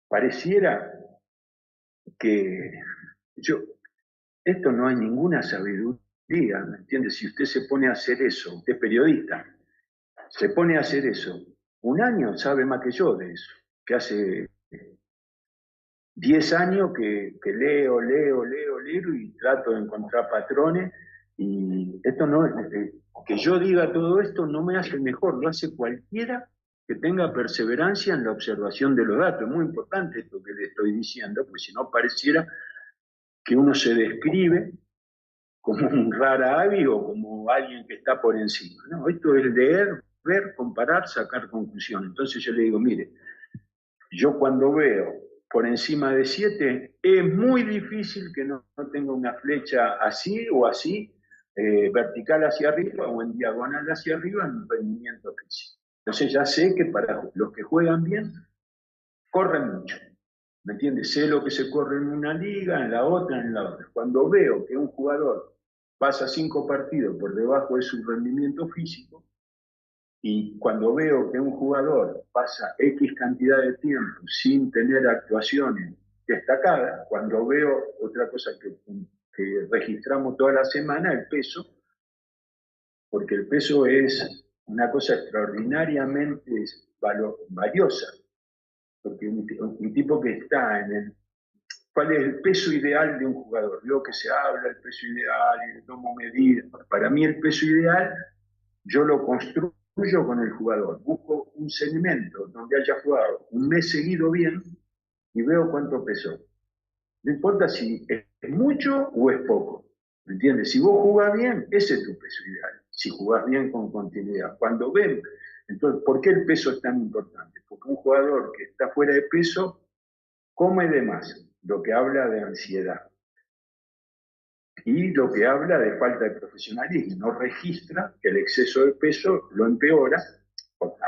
pareciera que esto no hay ninguna sabiduría. ¿Me entiende? Si usted se pone a hacer eso, usted es periodista, se pone a hacer eso, un año sabe más que yo de eso, que hace 10 años que leo y trato de encontrar patrones, y esto no, que yo diga todo esto no me hace mejor, lo hace cualquiera que tenga perseverancia en la observación de los datos. Es muy importante esto que le estoy diciendo, porque si no pareciera que uno se describe como un rara avis o como alguien que está por encima. No, esto es leer, ver, comparar, sacar conclusiones. Entonces yo le digo, mire, yo cuando veo por encima de 7, es muy difícil que no tenga una flecha así o así, vertical hacia arriba o en diagonal hacia arriba en un rendimiento físico. Entonces ya sé que para los que juegan bien, corren mucho. ¿Me entiendes? Sé lo que se corre en una liga, en la otra. Cuando veo que un jugador pasa 5 partidos por debajo de su rendimiento físico, y cuando veo que un jugador pasa X cantidad de tiempo sin tener actuaciones destacadas, cuando veo otra cosa que registramos toda la semana, el peso, porque el peso es una cosa extraordinariamente valiosa, porque un tipo que está ¿cuál es el peso ideal de un jugador? Lo que se habla, el peso ideal, y cómo medir. Para mí el peso ideal, yo lo construyo con el jugador. Busco un segmento donde haya jugado un mes seguido bien y veo cuánto pesó. No importa si es mucho o es poco. ¿Me entiendes? Si vos jugás bien, ese es tu peso ideal. Si jugás bien con continuidad. Cuando ven, entonces, ¿por qué el peso es tan importante? Porque un jugador que está fuera de peso come de más, lo que habla de ansiedad y lo que habla de falta de profesionalismo. No registra que el exceso de peso lo empeora.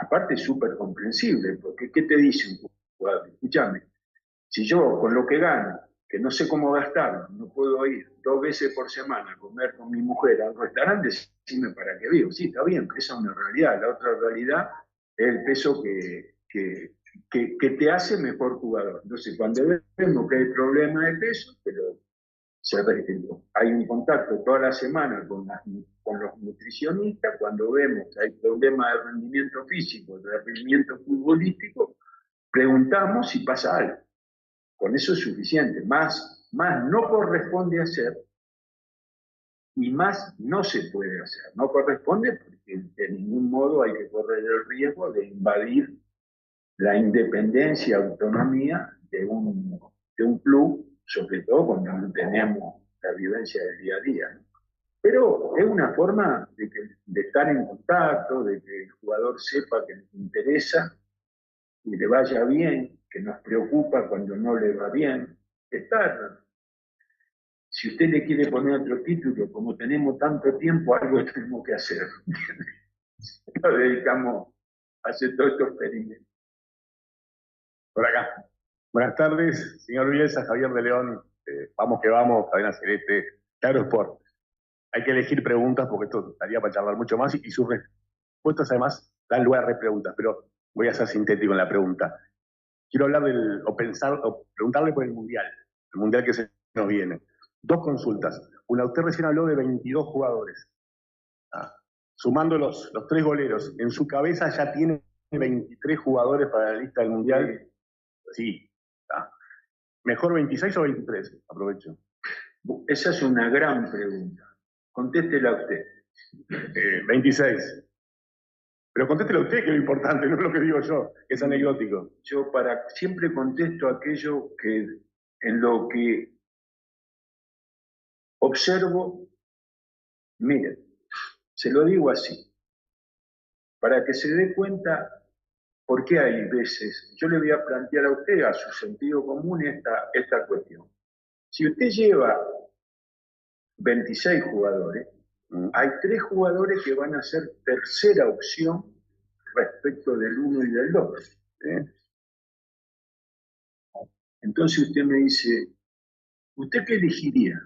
Aparte es súper comprensible, porque ¿qué te dice un jugador? Escúchame, si yo con lo que gano, que no sé cómo gastarlo, no puedo ir 2 veces por semana a comer con mi mujer al restaurante, decime para qué vivo. Sí, está bien, esa es una realidad. La otra realidad es el peso que que te hace mejor jugador. Entonces, cuando vemos que hay problema de peso, pero hay un contacto toda la semana con los nutricionistas, cuando vemos que hay problemas de rendimiento físico, de rendimiento futbolístico, preguntamos si pasa algo. Con eso es suficiente. Más no corresponde hacer y más no se puede hacer. No corresponde porque de ningún modo hay que correr el riesgo de invadir la independencia, autonomía de un club, sobre todo cuando no tenemos la vivencia del día a día, ¿no? Pero es una forma de estar en contacto, de que el jugador sepa que nos interesa y le vaya bien, que nos preocupa cuando no le va bien. Si usted le quiere poner otro título, como tenemos tanto tiempo, algo tenemos que hacer. Nos dedicamos a hacer todos estos experimentos. Por acá. Buenas tardes, señor Bielsa, Javier de León. Vamos que vamos, Cadena Celeste, Claro Sport. Hay que elegir preguntas porque esto estaría para charlar mucho más y sus respuestas además dan lugar a repreguntas, pero voy a ser sintético en la pregunta. Quiero hablar o preguntarle por el Mundial que se nos viene. 2 consultas. Una, usted recién habló de 22 jugadores. Sumando los 3 goleros, en su cabeza ya tiene 23 jugadores para la lista del Mundial. Sí. ¿Mejor 26 o 23? Aprovecho. Esa es una gran pregunta. Contéstela usted. 26. Pero contéstela usted, que es lo importante, no es lo que digo yo, que es anecdótico. Yo siempre contesto aquello en lo que observo. Miren, se lo digo así, para que se dé cuenta por qué hay veces. Yo le voy a plantear a usted, a su sentido común, esta cuestión. Si usted lleva 26 jugadores, hay 3 jugadores que van a ser tercera opción respecto del 1 y del 2. Entonces usted me dice, ¿usted qué elegiría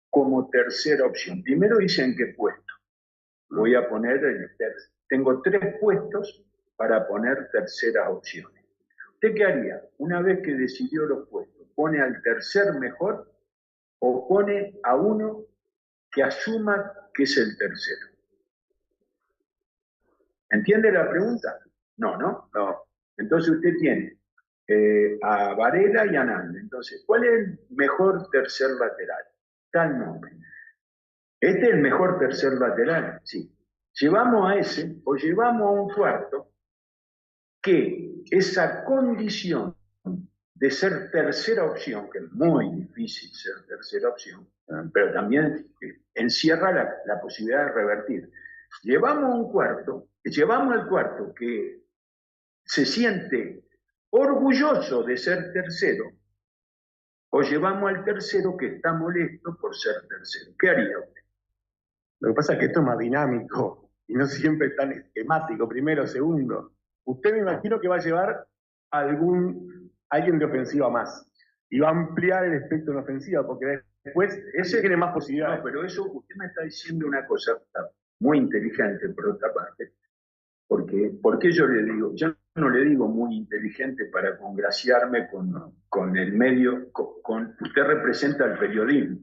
como tercera opción? Primero dice en qué puesto. Voy a poner, tengo 3 puestos para poner terceras opciones. ¿Usted qué haría? Una vez que decidió los puestos, ¿pone al tercer mejor o pone a uno que asuma que es el tercero? ¿Entiende la pregunta? No. Entonces usted tiene a Varela y a Nández. Entonces, ¿cuál es el mejor tercer lateral? Tal nombre. ¿Este es el mejor tercer lateral? Sí. Llevamos a ese o llevamos a un cuarto que esa condición de ser tercera opción, que es muy difícil ser tercera opción, pero también encierra la posibilidad de revertir. Llevamos al cuarto que se siente orgulloso de ser tercero, o llevamos al tercero que está molesto por ser tercero. ¿Qué haría usted? Lo que pasa es que esto es más dinámico y no siempre tan esquemático, primero, segundo. Usted me imagino que va a llevar a alguien de ofensiva más y va a ampliar el espectro de ofensiva, porque después ese tiene más posibilidades. No, pero eso usted me está diciendo una cosa muy inteligente por otra parte, porque yo no le digo muy inteligente para congraciarme con el medio, usted representa el periodismo.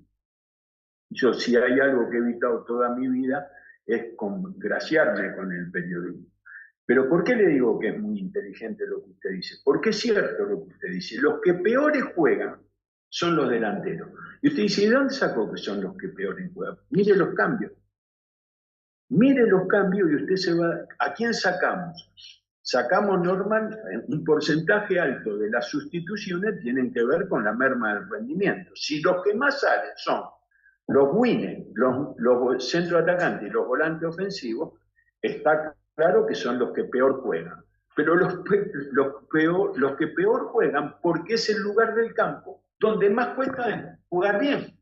Yo, si hay algo que he evitado toda mi vida, es congraciarme con el periodismo. Pero ¿por qué le digo que es muy inteligente lo que usted dice? Porque es cierto lo que usted dice. Los que peores juegan son los delanteros. Y usted dice, ¿y de dónde sacó que son los que peores juegan? Mire los cambios. Mire los cambios y usted se va... ¿A quién sacamos? Sacamos normal, un porcentaje alto de las sustituciones tienen que ver con la merma del rendimiento. Si los que más salen son los winners, los centroatacantes y los volantes ofensivos, está claro que son los que peor juegan. Pero los que peor juegan, porque es el lugar del campo donde más cuesta jugar bien.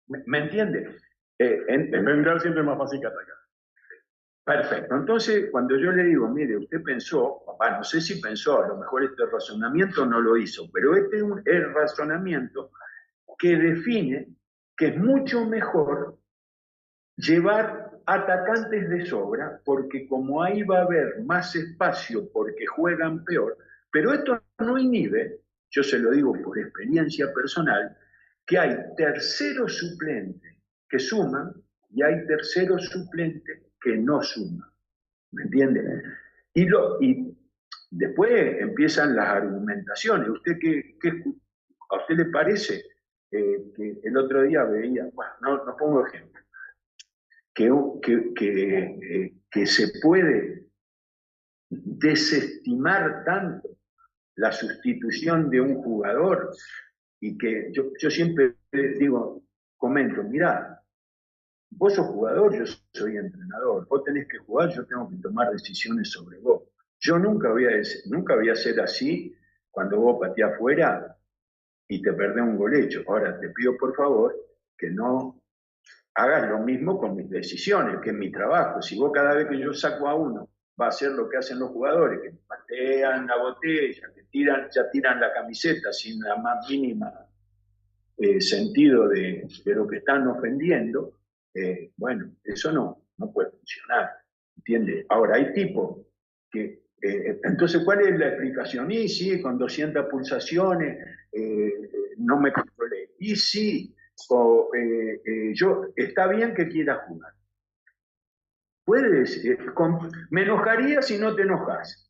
¿Me entiende? Defender siempre es más fácil que atacar. Perfecto. Entonces, cuando yo le digo, mire, usted pensó, papá, no sé si pensó, a lo mejor este razonamiento no lo hizo, pero este es el razonamiento que define que es mucho mejor llevar atacantes de sobra, porque como ahí va a haber más espacio porque juegan peor, pero esto no inhibe, yo se lo digo por experiencia personal, que hay terceros suplentes que suman y hay terceros suplentes que no suman. ¿Me entiende? Y después empiezan las argumentaciones. ¿A usted le parece que el otro día veía, bueno, no pongo ejemplo, que se puede desestimar tanto la sustitución de un jugador? Y que yo siempre digo, comento, mirá, vos sos jugador, yo soy entrenador, vos tenés que jugar, yo tengo que tomar decisiones sobre vos. Yo nunca voy a ser así cuando vos pateás afuera y te perdés un gol hecho. Ahora te pido por favor que no hagas lo mismo con mis decisiones, que es mi trabajo. Si vos cada vez que yo saco a uno va a hacer lo que hacen los jugadores, que patean la botella, que ya tiran la camiseta sin la más mínima sentido de lo que están ofendiendo, bueno, eso no puede funcionar, ¿entiendes? Ahora, hay tipos que... entonces, ¿cuál es la explicación? Y sí, con 200 pulsaciones no me controlé. Y sí, está bien que quiera jugar. Puedes, me enojaría si no te enojas.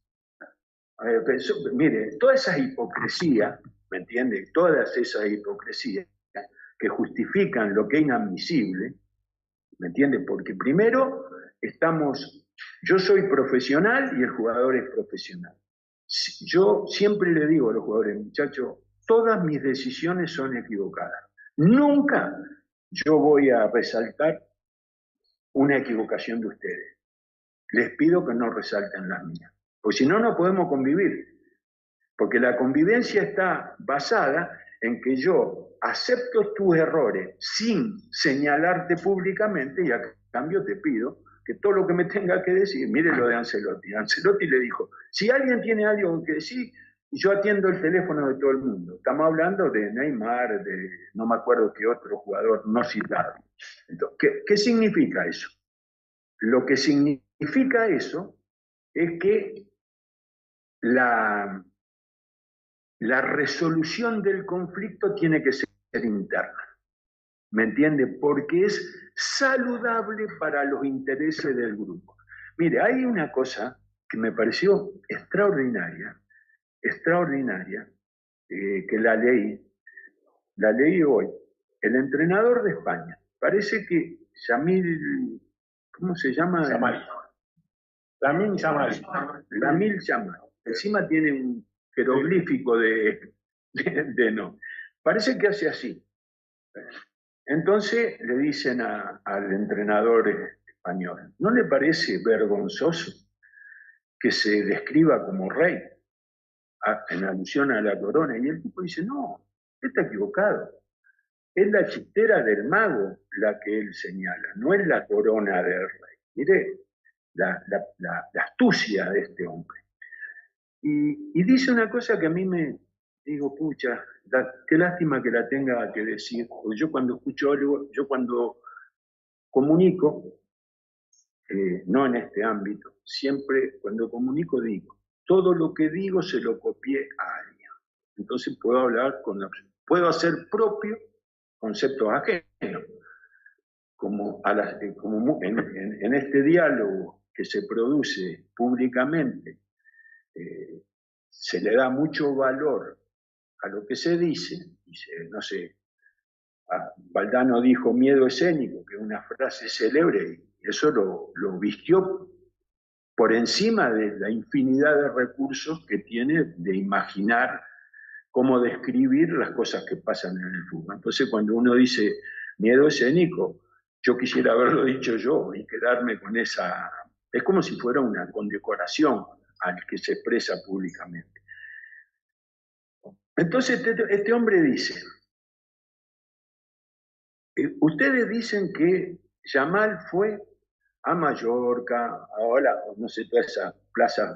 Mire, toda esa hipocresía, ¿me entiende? Todas esas hipocresías que justifican lo que es inadmisible, ¿me entiende? Porque primero yo soy profesional y el jugador es profesional. Yo siempre le digo a los jugadores, muchachos, todas mis decisiones son equivocadas. Nunca yo voy a resaltar una equivocación de ustedes. Les pido que no resalten las mías, porque si no, no podemos convivir. Porque la convivencia está basada en que yo acepto tus errores sin señalarte públicamente y a cambio te pido que todo lo que me tenga que decir, mire lo de Ancelotti. Ancelotti le dijo, si alguien tiene algo que decir, yo atiendo el teléfono de todo el mundo. Estamos hablando de Neymar, de no me acuerdo qué otro jugador no citado. Entonces, ¿qué significa eso? Lo que significa eso es que la resolución del conflicto tiene que ser interna. ¿Me entiende? Porque es saludable para los intereses del grupo. Mire, hay una cosa que me pareció extraordinaria, que la leí hoy. El entrenador de España, parece que Yamil, ¿cómo se llama? Lamine Yamal. Encima tiene un jeroglífico de no. Parece que hace así. Entonces le dicen al entrenador español, ¿no le parece vergonzoso que se describa como rey en alusión a la corona? Y el tipo dice, no, está equivocado. Es la chistera del mago la que él señala, no es la corona del rey. Mire la astucia de este hombre. Y dice una cosa que a mí me digo, pucha, qué lástima que la tenga que decir. Porque yo cuando escucho algo, yo cuando comunico, no en este ámbito, siempre cuando comunico digo, todo lo que digo se lo copié a alguien. Entonces puedo hacer propio conceptos ajenos. Como en este diálogo que se produce públicamente, se le da mucho valor a lo que se dice, no sé, Valdano dijo miedo escénico, que es una frase célebre, y eso lo vistió por encima de la infinidad de recursos que tiene de imaginar cómo describir las cosas que pasan en el fútbol. Entonces, cuando uno dice miedo escénico, yo quisiera haberlo dicho yo y quedarme con esa... Es como si fuera una condecoración al que se expresa públicamente. Entonces este hombre dice, ustedes dicen que Yamal fue a Mallorca, ahora no sé, todas esas playas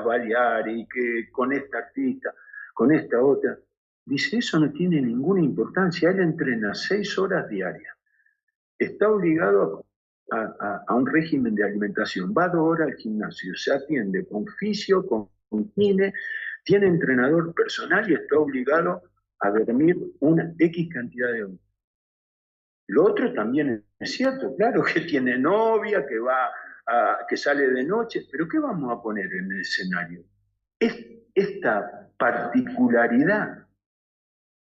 Baleares, y que con esta artista, con esta otra. Dice, eso no tiene ninguna importancia, él entrena 6 horas diarias. Está obligado a un régimen de alimentación, va 2 horas al gimnasio, se atiende con fisio, con kine, tiene entrenador personal y está obligado a dormir una X cantidad de horas. Lo otro también es cierto, claro que tiene novia, que sale de noche, pero ¿qué vamos a poner en el escenario? Esta particularidad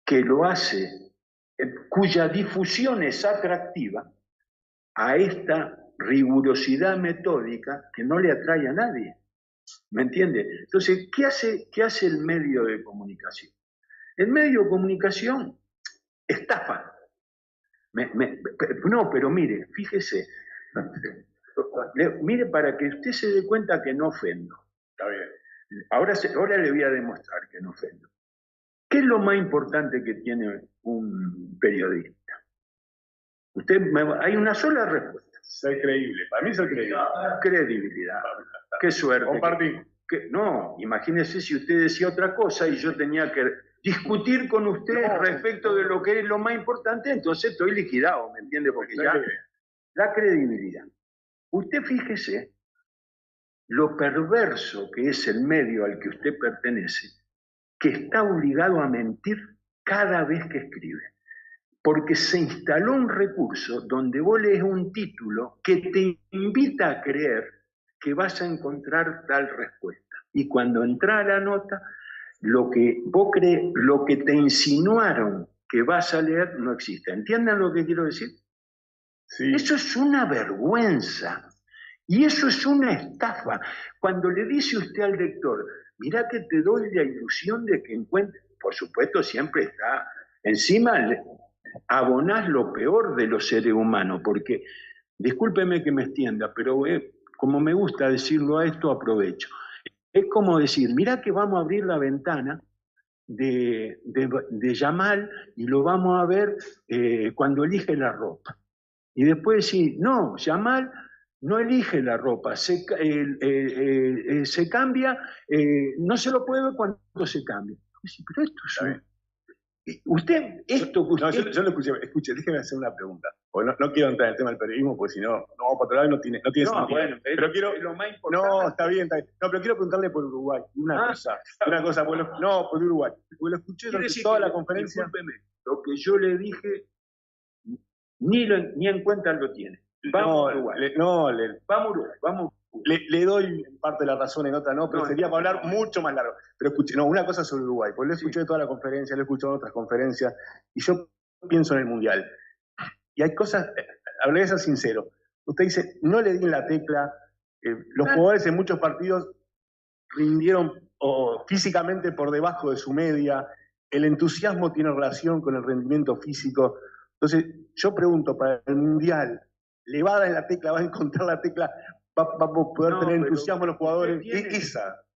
que lo hace, cuya difusión es atractiva, a esta rigurosidad metódica que no le atrae a nadie. ¿Me entiende? Entonces, ¿qué hace el medio de comunicación? El medio de comunicación estafa. No, pero mire, fíjese. Mire, para que usted se dé cuenta que no ofendo. Está bien. Ahora le voy a demostrar que no ofendo. ¿Qué es lo más importante que tiene un periodista? Hay una sola respuesta. Ser creíble. Para mí ser creíble. Credibilidad. Qué suerte. Compartimos. No, imagínese si usted decía otra cosa y yo tenía que discutir con usted respecto de lo que es lo más importante, entonces estoy liquidado, ¿me entiende? Porque ya la credibilidad. Usted fíjese lo perverso que es el medio al que usted pertenece, que está obligado a mentir cada vez que escribe. Porque se instaló un recurso donde vos lees un título que te invita a creer que vas a encontrar tal respuesta. Y cuando entra a la nota, lo que vos crees, lo que te insinuaron que vas a leer, no existe. ¿Entiendan lo que quiero decir? Sí. Eso es una vergüenza. Y eso es una estafa. Cuando le dice usted al lector, mirá que te doy la ilusión de que encuentres, por supuesto siempre está encima, abonás lo peor de los seres humanos, porque, discúlpeme que me extienda, pero como me gusta decirlo a esto, aprovecho. Es como decir, mirá que vamos a abrir la ventana de Yamal y lo vamos a ver cuando elige la ropa. Y después decir, no, Yamal no elige la ropa, se cambia, no se lo puede ver cuando se cambia. Pero esto es usted, esto que usted... No, yo lo escuché, déjeme hacer una pregunta. Porque no quiero entrar en el tema del periodismo, porque si no vamos para otro lado y no tiene sentido. Bueno, pero quiero... es lo más importante. No, está bien. No, pero quiero preguntarle por Uruguay. Una cosa, por Uruguay. Porque lo escuché durante toda la conferencia. Discúlpeme, lo que yo le dije, ni en cuenta lo tiene. Vamos a Uruguay. Vamos a Uruguay, vamos. Le doy en parte la razón, en otra no, pero sería para hablar mucho más largo. Pero escuché, una cosa sobre Uruguay, porque lo escuché toda la conferencia, lo he escuchado en otras conferencias, y yo pienso en el Mundial. Y hay cosas, hablé de ser sincero. Usted dice, no le di en la tecla, los jugadores en muchos partidos rindieron físicamente por debajo de su media, el entusiasmo tiene relación con el rendimiento físico. Entonces, yo pregunto, para el Mundial, ¿le va a dar en la tecla, va a encontrar la tecla? Vamos a poder tener entusiasmo los jugadores.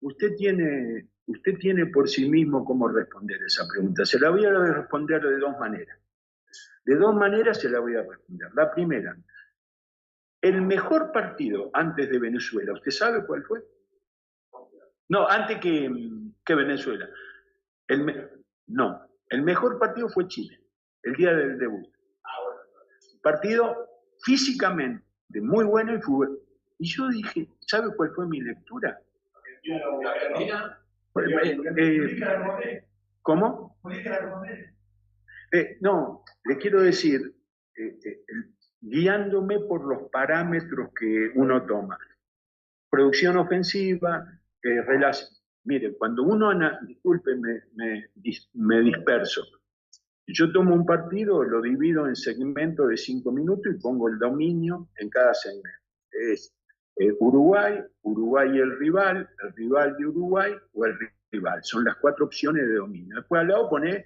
Usted tiene por sí mismo cómo responder esa pregunta. Se la voy a responder de 2 maneras. De 2 maneras se la voy a responder. La primera, el mejor partido antes de Venezuela, ¿usted sabe cuál fue? No, antes que Venezuela. El mejor partido fue Chile, el día del debut. Partido físicamente muy bueno y fútbol. Y yo dije, ¿sabe cuál fue mi lectura? ¿Cómo? No, le quiero decir, guiándome por los parámetros que uno toma. Producción ofensiva, relación. Mire, cuando uno, discúlpeme, me disperso. Yo tomo un partido, lo divido en segmentos de 5 minutos y pongo el dominio en cada segmento. Es Uruguay y el rival de Uruguay o el rival. Son las 4 opciones de dominio. Después al lado pone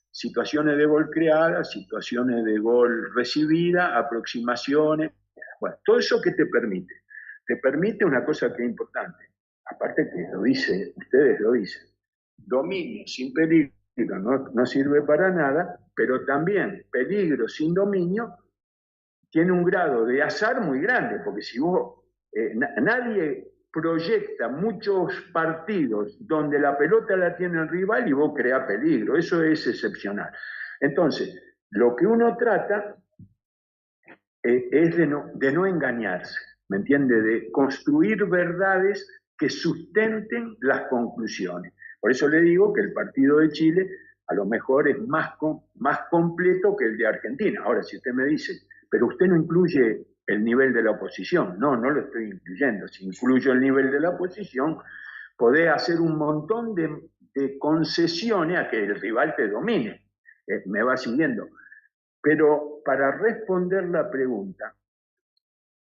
situaciones de gol creadas, situaciones de gol recibida, aproximaciones. Bueno, todo eso que te permite una cosa que es importante. Aparte que lo dice, ustedes lo dicen. Dominio sin peligro no sirve para nada, pero también peligro sin dominio tiene un grado de azar muy grande, porque si vos nadie proyecta muchos partidos donde la pelota la tiene el rival y vos creás peligro. Eso es excepcional. Entonces, lo que uno trata es de no engañarse, ¿me entiende? De construir verdades que sustenten las conclusiones. Por eso le digo que el partido de Chile a lo mejor es más completo que el de Argentina. Ahora, si usted me dice, pero usted no incluye el nivel de la oposición, no lo estoy incluyendo. Si incluyo el nivel de la oposición, podés hacer un montón de concesiones a que el rival te domine. Me va siguiendo. Pero para responder la pregunta,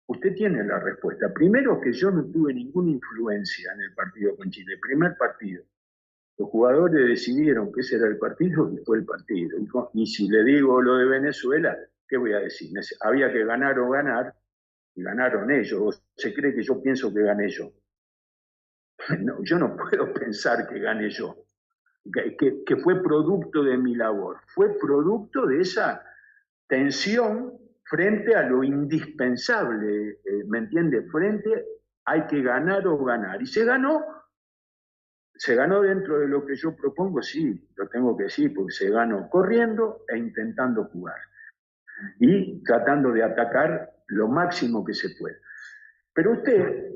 usted tiene la respuesta. Primero, que yo no tuve ninguna influencia en el partido con Chile. El primer partido. Los jugadores decidieron que ese era el partido y fue el partido. Y si le digo lo de Venezuela, ¿qué voy a decir? Había que ganar o ganar, y ganaron ellos. ¿O se cree que yo pienso que gané yo? No, yo no puedo pensar que gané yo. Que fue producto de mi labor. Fue producto de esa tensión frente a lo indispensable, ¿me entiende? Frente hay que ganar o ganar. Y se ganó dentro de lo que yo propongo, sí, lo tengo que decir, porque se ganó corriendo e intentando jugar. Y tratando de atacar lo máximo que se pueda. Pero usted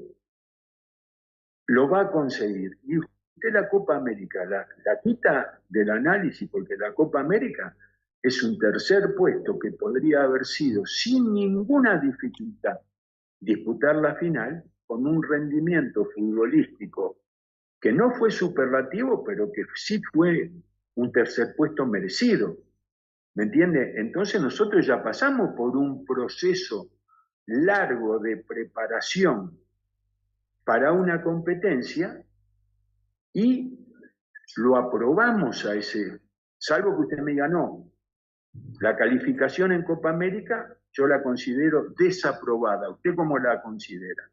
lo va a conseguir. Y usted la Copa América la quita del análisis, porque la Copa América es un tercer puesto que podría haber sido sin ninguna dificultad disputar la final con un rendimiento futbolístico que no fue superlativo, pero que sí fue un tercer puesto merecido. ¿Me entiende? Entonces nosotros ya pasamos por un proceso largo de preparación para una competencia y lo aprobamos a ese, salvo que usted me diga no. La calificación en Copa América yo la considero desaprobada. ¿Usted cómo la considera?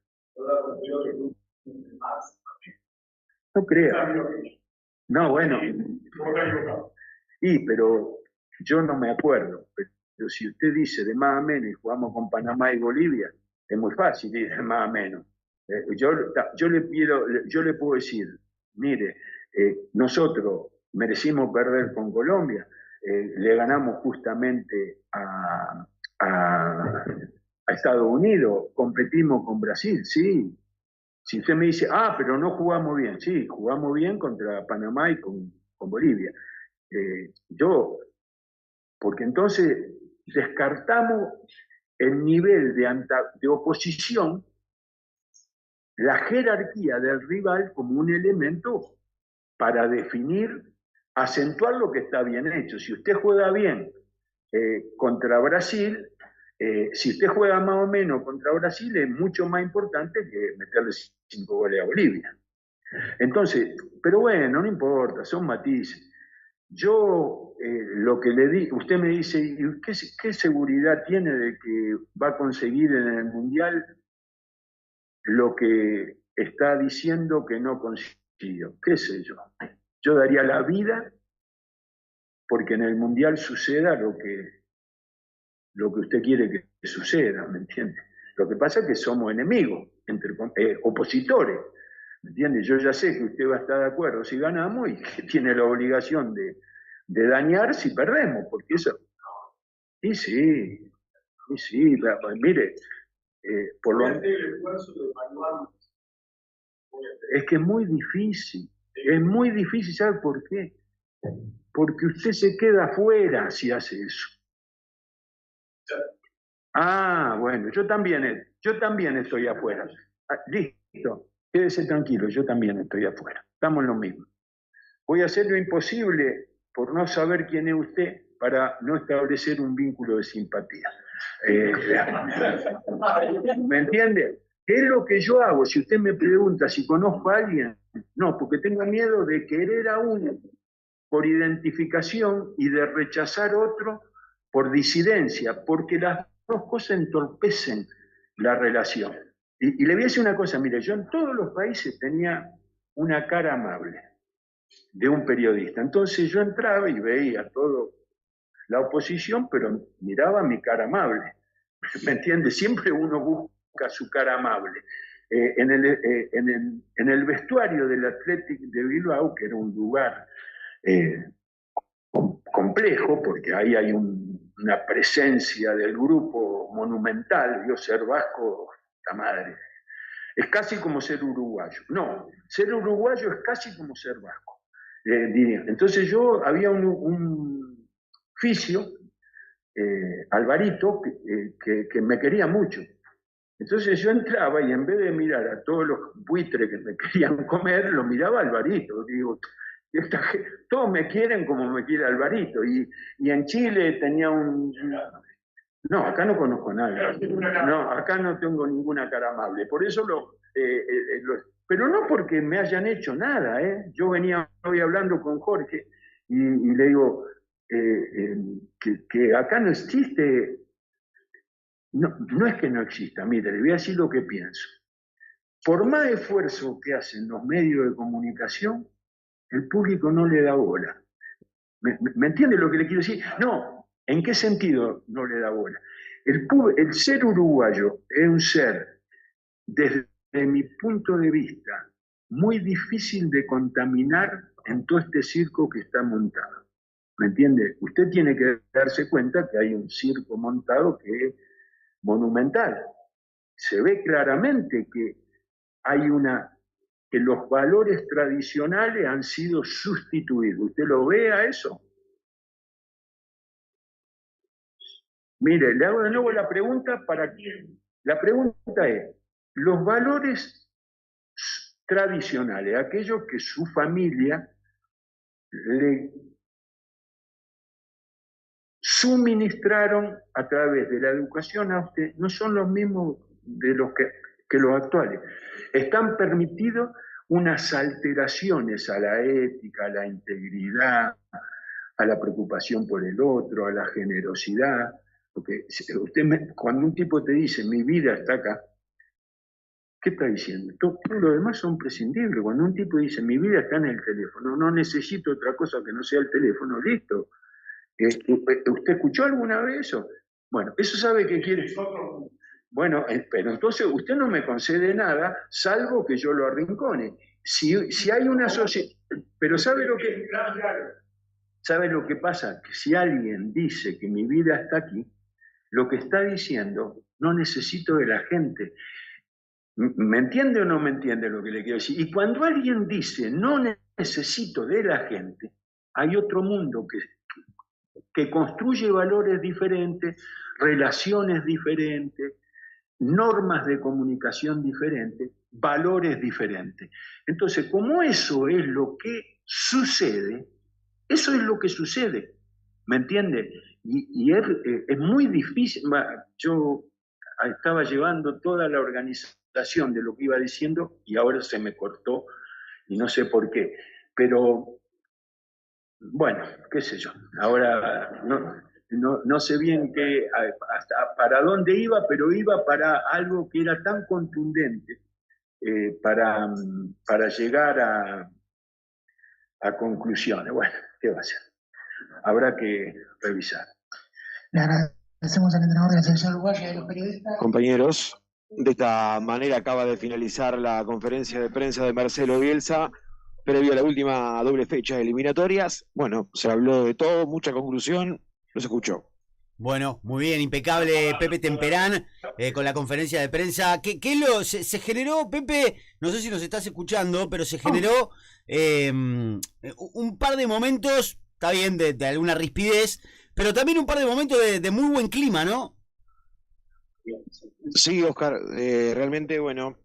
No crea. No, bueno. Pero yo no me acuerdo. Pero si usted dice de más a menos y jugamos con Panamá y Bolivia, es muy fácil ir de más a menos. Yo le puedo decir, mire, nosotros merecimos perder con Colombia, le ganamos justamente a Estados Unidos, competimos con Brasil, sí. Si usted me dice, pero no jugamos bien, sí, jugamos bien contra Panamá y con Bolivia. Porque entonces descartamos el nivel de oposición, la jerarquía del rival como un elemento para definir, acentuar lo que está bien hecho. Si usted juega bien contra Brasil, si usted juega más o menos contra Brasil, es mucho más importante que meterle 5 goles a Bolivia. Entonces, pero bueno, no importa, son matices. Yo, lo que le di, usted me dice, ¿qué seguridad tiene de que va a conseguir en el Mundial lo que está diciendo que no consiguió? ¿Qué sé yo? Yo daría la vida porque en el Mundial suceda lo que usted quiere que suceda, ¿me entiende? Lo que pasa es que somos enemigos, opositores, ¿me entiende? Yo ya sé que usted va a estar de acuerdo si ganamos y que tiene la obligación de dañar si perdemos, porque eso... Y sí, mire, por lo menos... Es que es muy difícil, ¿sabe por qué? Porque usted se queda afuera si hace eso. Bueno, yo también estoy afuera. Listo, quédese tranquilo, yo también estoy afuera. Estamos en lo mismo. Voy a hacer lo imposible por no saber quién es usted para no establecer un vínculo de simpatía. ¿Me entiende? ¿Qué es lo que yo hago? Si usted me pregunta si conozco a alguien, no, porque tengo miedo de querer a uno por identificación y de rechazar otro por disidencia, porque las dos cosas entorpecen la relación. Y le voy a decir una cosa, mire, yo en todos los países tenía una cara amable de un periodista. Entonces yo entraba y veía todo la oposición, pero miraba mi cara amable. ¿Me entiende? Siempre uno busca su cara amable. En el vestuario del Athletic de Bilbao, que era un lugar complejo, porque ahí hay una presencia del grupo monumental, yo ser vasco, la madre, es casi como ser uruguayo. No, ser uruguayo es casi como ser vasco, diría. Entonces yo había un fisio, Alvarito, que me quería mucho. Entonces yo entraba y en vez de mirar a todos los buitres que me querían comer, lo miraba a Alvarito. Digo, todos me quieren como me quiere Alvarito. Y en Chile tenía No, acá no conozco a nadie. No, acá no tengo ninguna cara amable. Por eso pero no porque me hayan hecho nada, ¿eh? Yo venía hoy hablando con Jorge y le digo que acá no existe. No es que no exista, mire, le voy a decir lo que pienso. Por más esfuerzo que hacen los medios de comunicación, el público no le da bola. ¿Me entiende lo que le quiero decir? No, ¿en qué sentido no le da bola? El ser uruguayo es un ser, desde mi punto de vista, muy difícil de contaminar en todo este circo que está montado. ¿Me entiende? Usted tiene que darse cuenta que hay un circo montado que es monumental. Se ve claramente que que los valores tradicionales han sido sustituidos. ¿Usted lo ve a eso? Mire, le hago de nuevo la pregunta para quién. La pregunta es, los valores tradicionales, aquellos que su familia le suministraron a través de la educación a usted, no son los mismos de los que los actuales. Están permitidos unas alteraciones a la ética, a la integridad, a la preocupación por el otro, a la generosidad. Porque cuando un tipo te dice, mi vida está acá, ¿qué está diciendo? Todo lo demás son prescindibles. Cuando un tipo dice, mi vida está en el teléfono, no necesito otra cosa que no sea el teléfono, listo. ¿Usted escuchó alguna vez eso? Bueno, eso sabe que quiere. Bueno, pero entonces usted no me concede nada, salvo que yo lo arrincone. Si hay una sociedad. Pero ¿sabe lo que pasa? Que si alguien dice que mi vida está aquí, lo que está diciendo, no necesito de la gente. ¿Me entiende o no me entiende lo que le quiero decir? Y cuando alguien dice, no necesito de la gente, hay otro mundo que construye valores diferentes, relaciones diferentes, normas de comunicación diferentes, valores diferentes. Entonces, como eso es lo que sucede, eso es lo que sucede, ¿me entiende? Y es muy difícil. Yo estaba llevando toda la organización de lo que iba diciendo y ahora se me cortó y no sé por qué. Pero, bueno, qué sé yo. Ahora no sé bien para dónde iba, pero iba para algo que era tan contundente para llegar a conclusiones. Bueno, ¿qué va a ser? Habrá que revisar. Le agradecemos al entrenador de la selección uruguaya y a los periodistas. Compañeros, de esta manera acaba de finalizar la conferencia de prensa de Marcelo Bielsa, previo a la última doble fecha de eliminatorias. Bueno, se habló de todo, mucha conclusión, los escuchó. Bueno, muy bien, impecable Pepe Temperán con la conferencia de prensa. Se generó, Pepe, no sé si nos estás escuchando, pero se generó un par de momentos, está bien, de alguna rispidez, pero también un par de momentos de muy buen clima, ¿no? Sí, Oscar, realmente, bueno,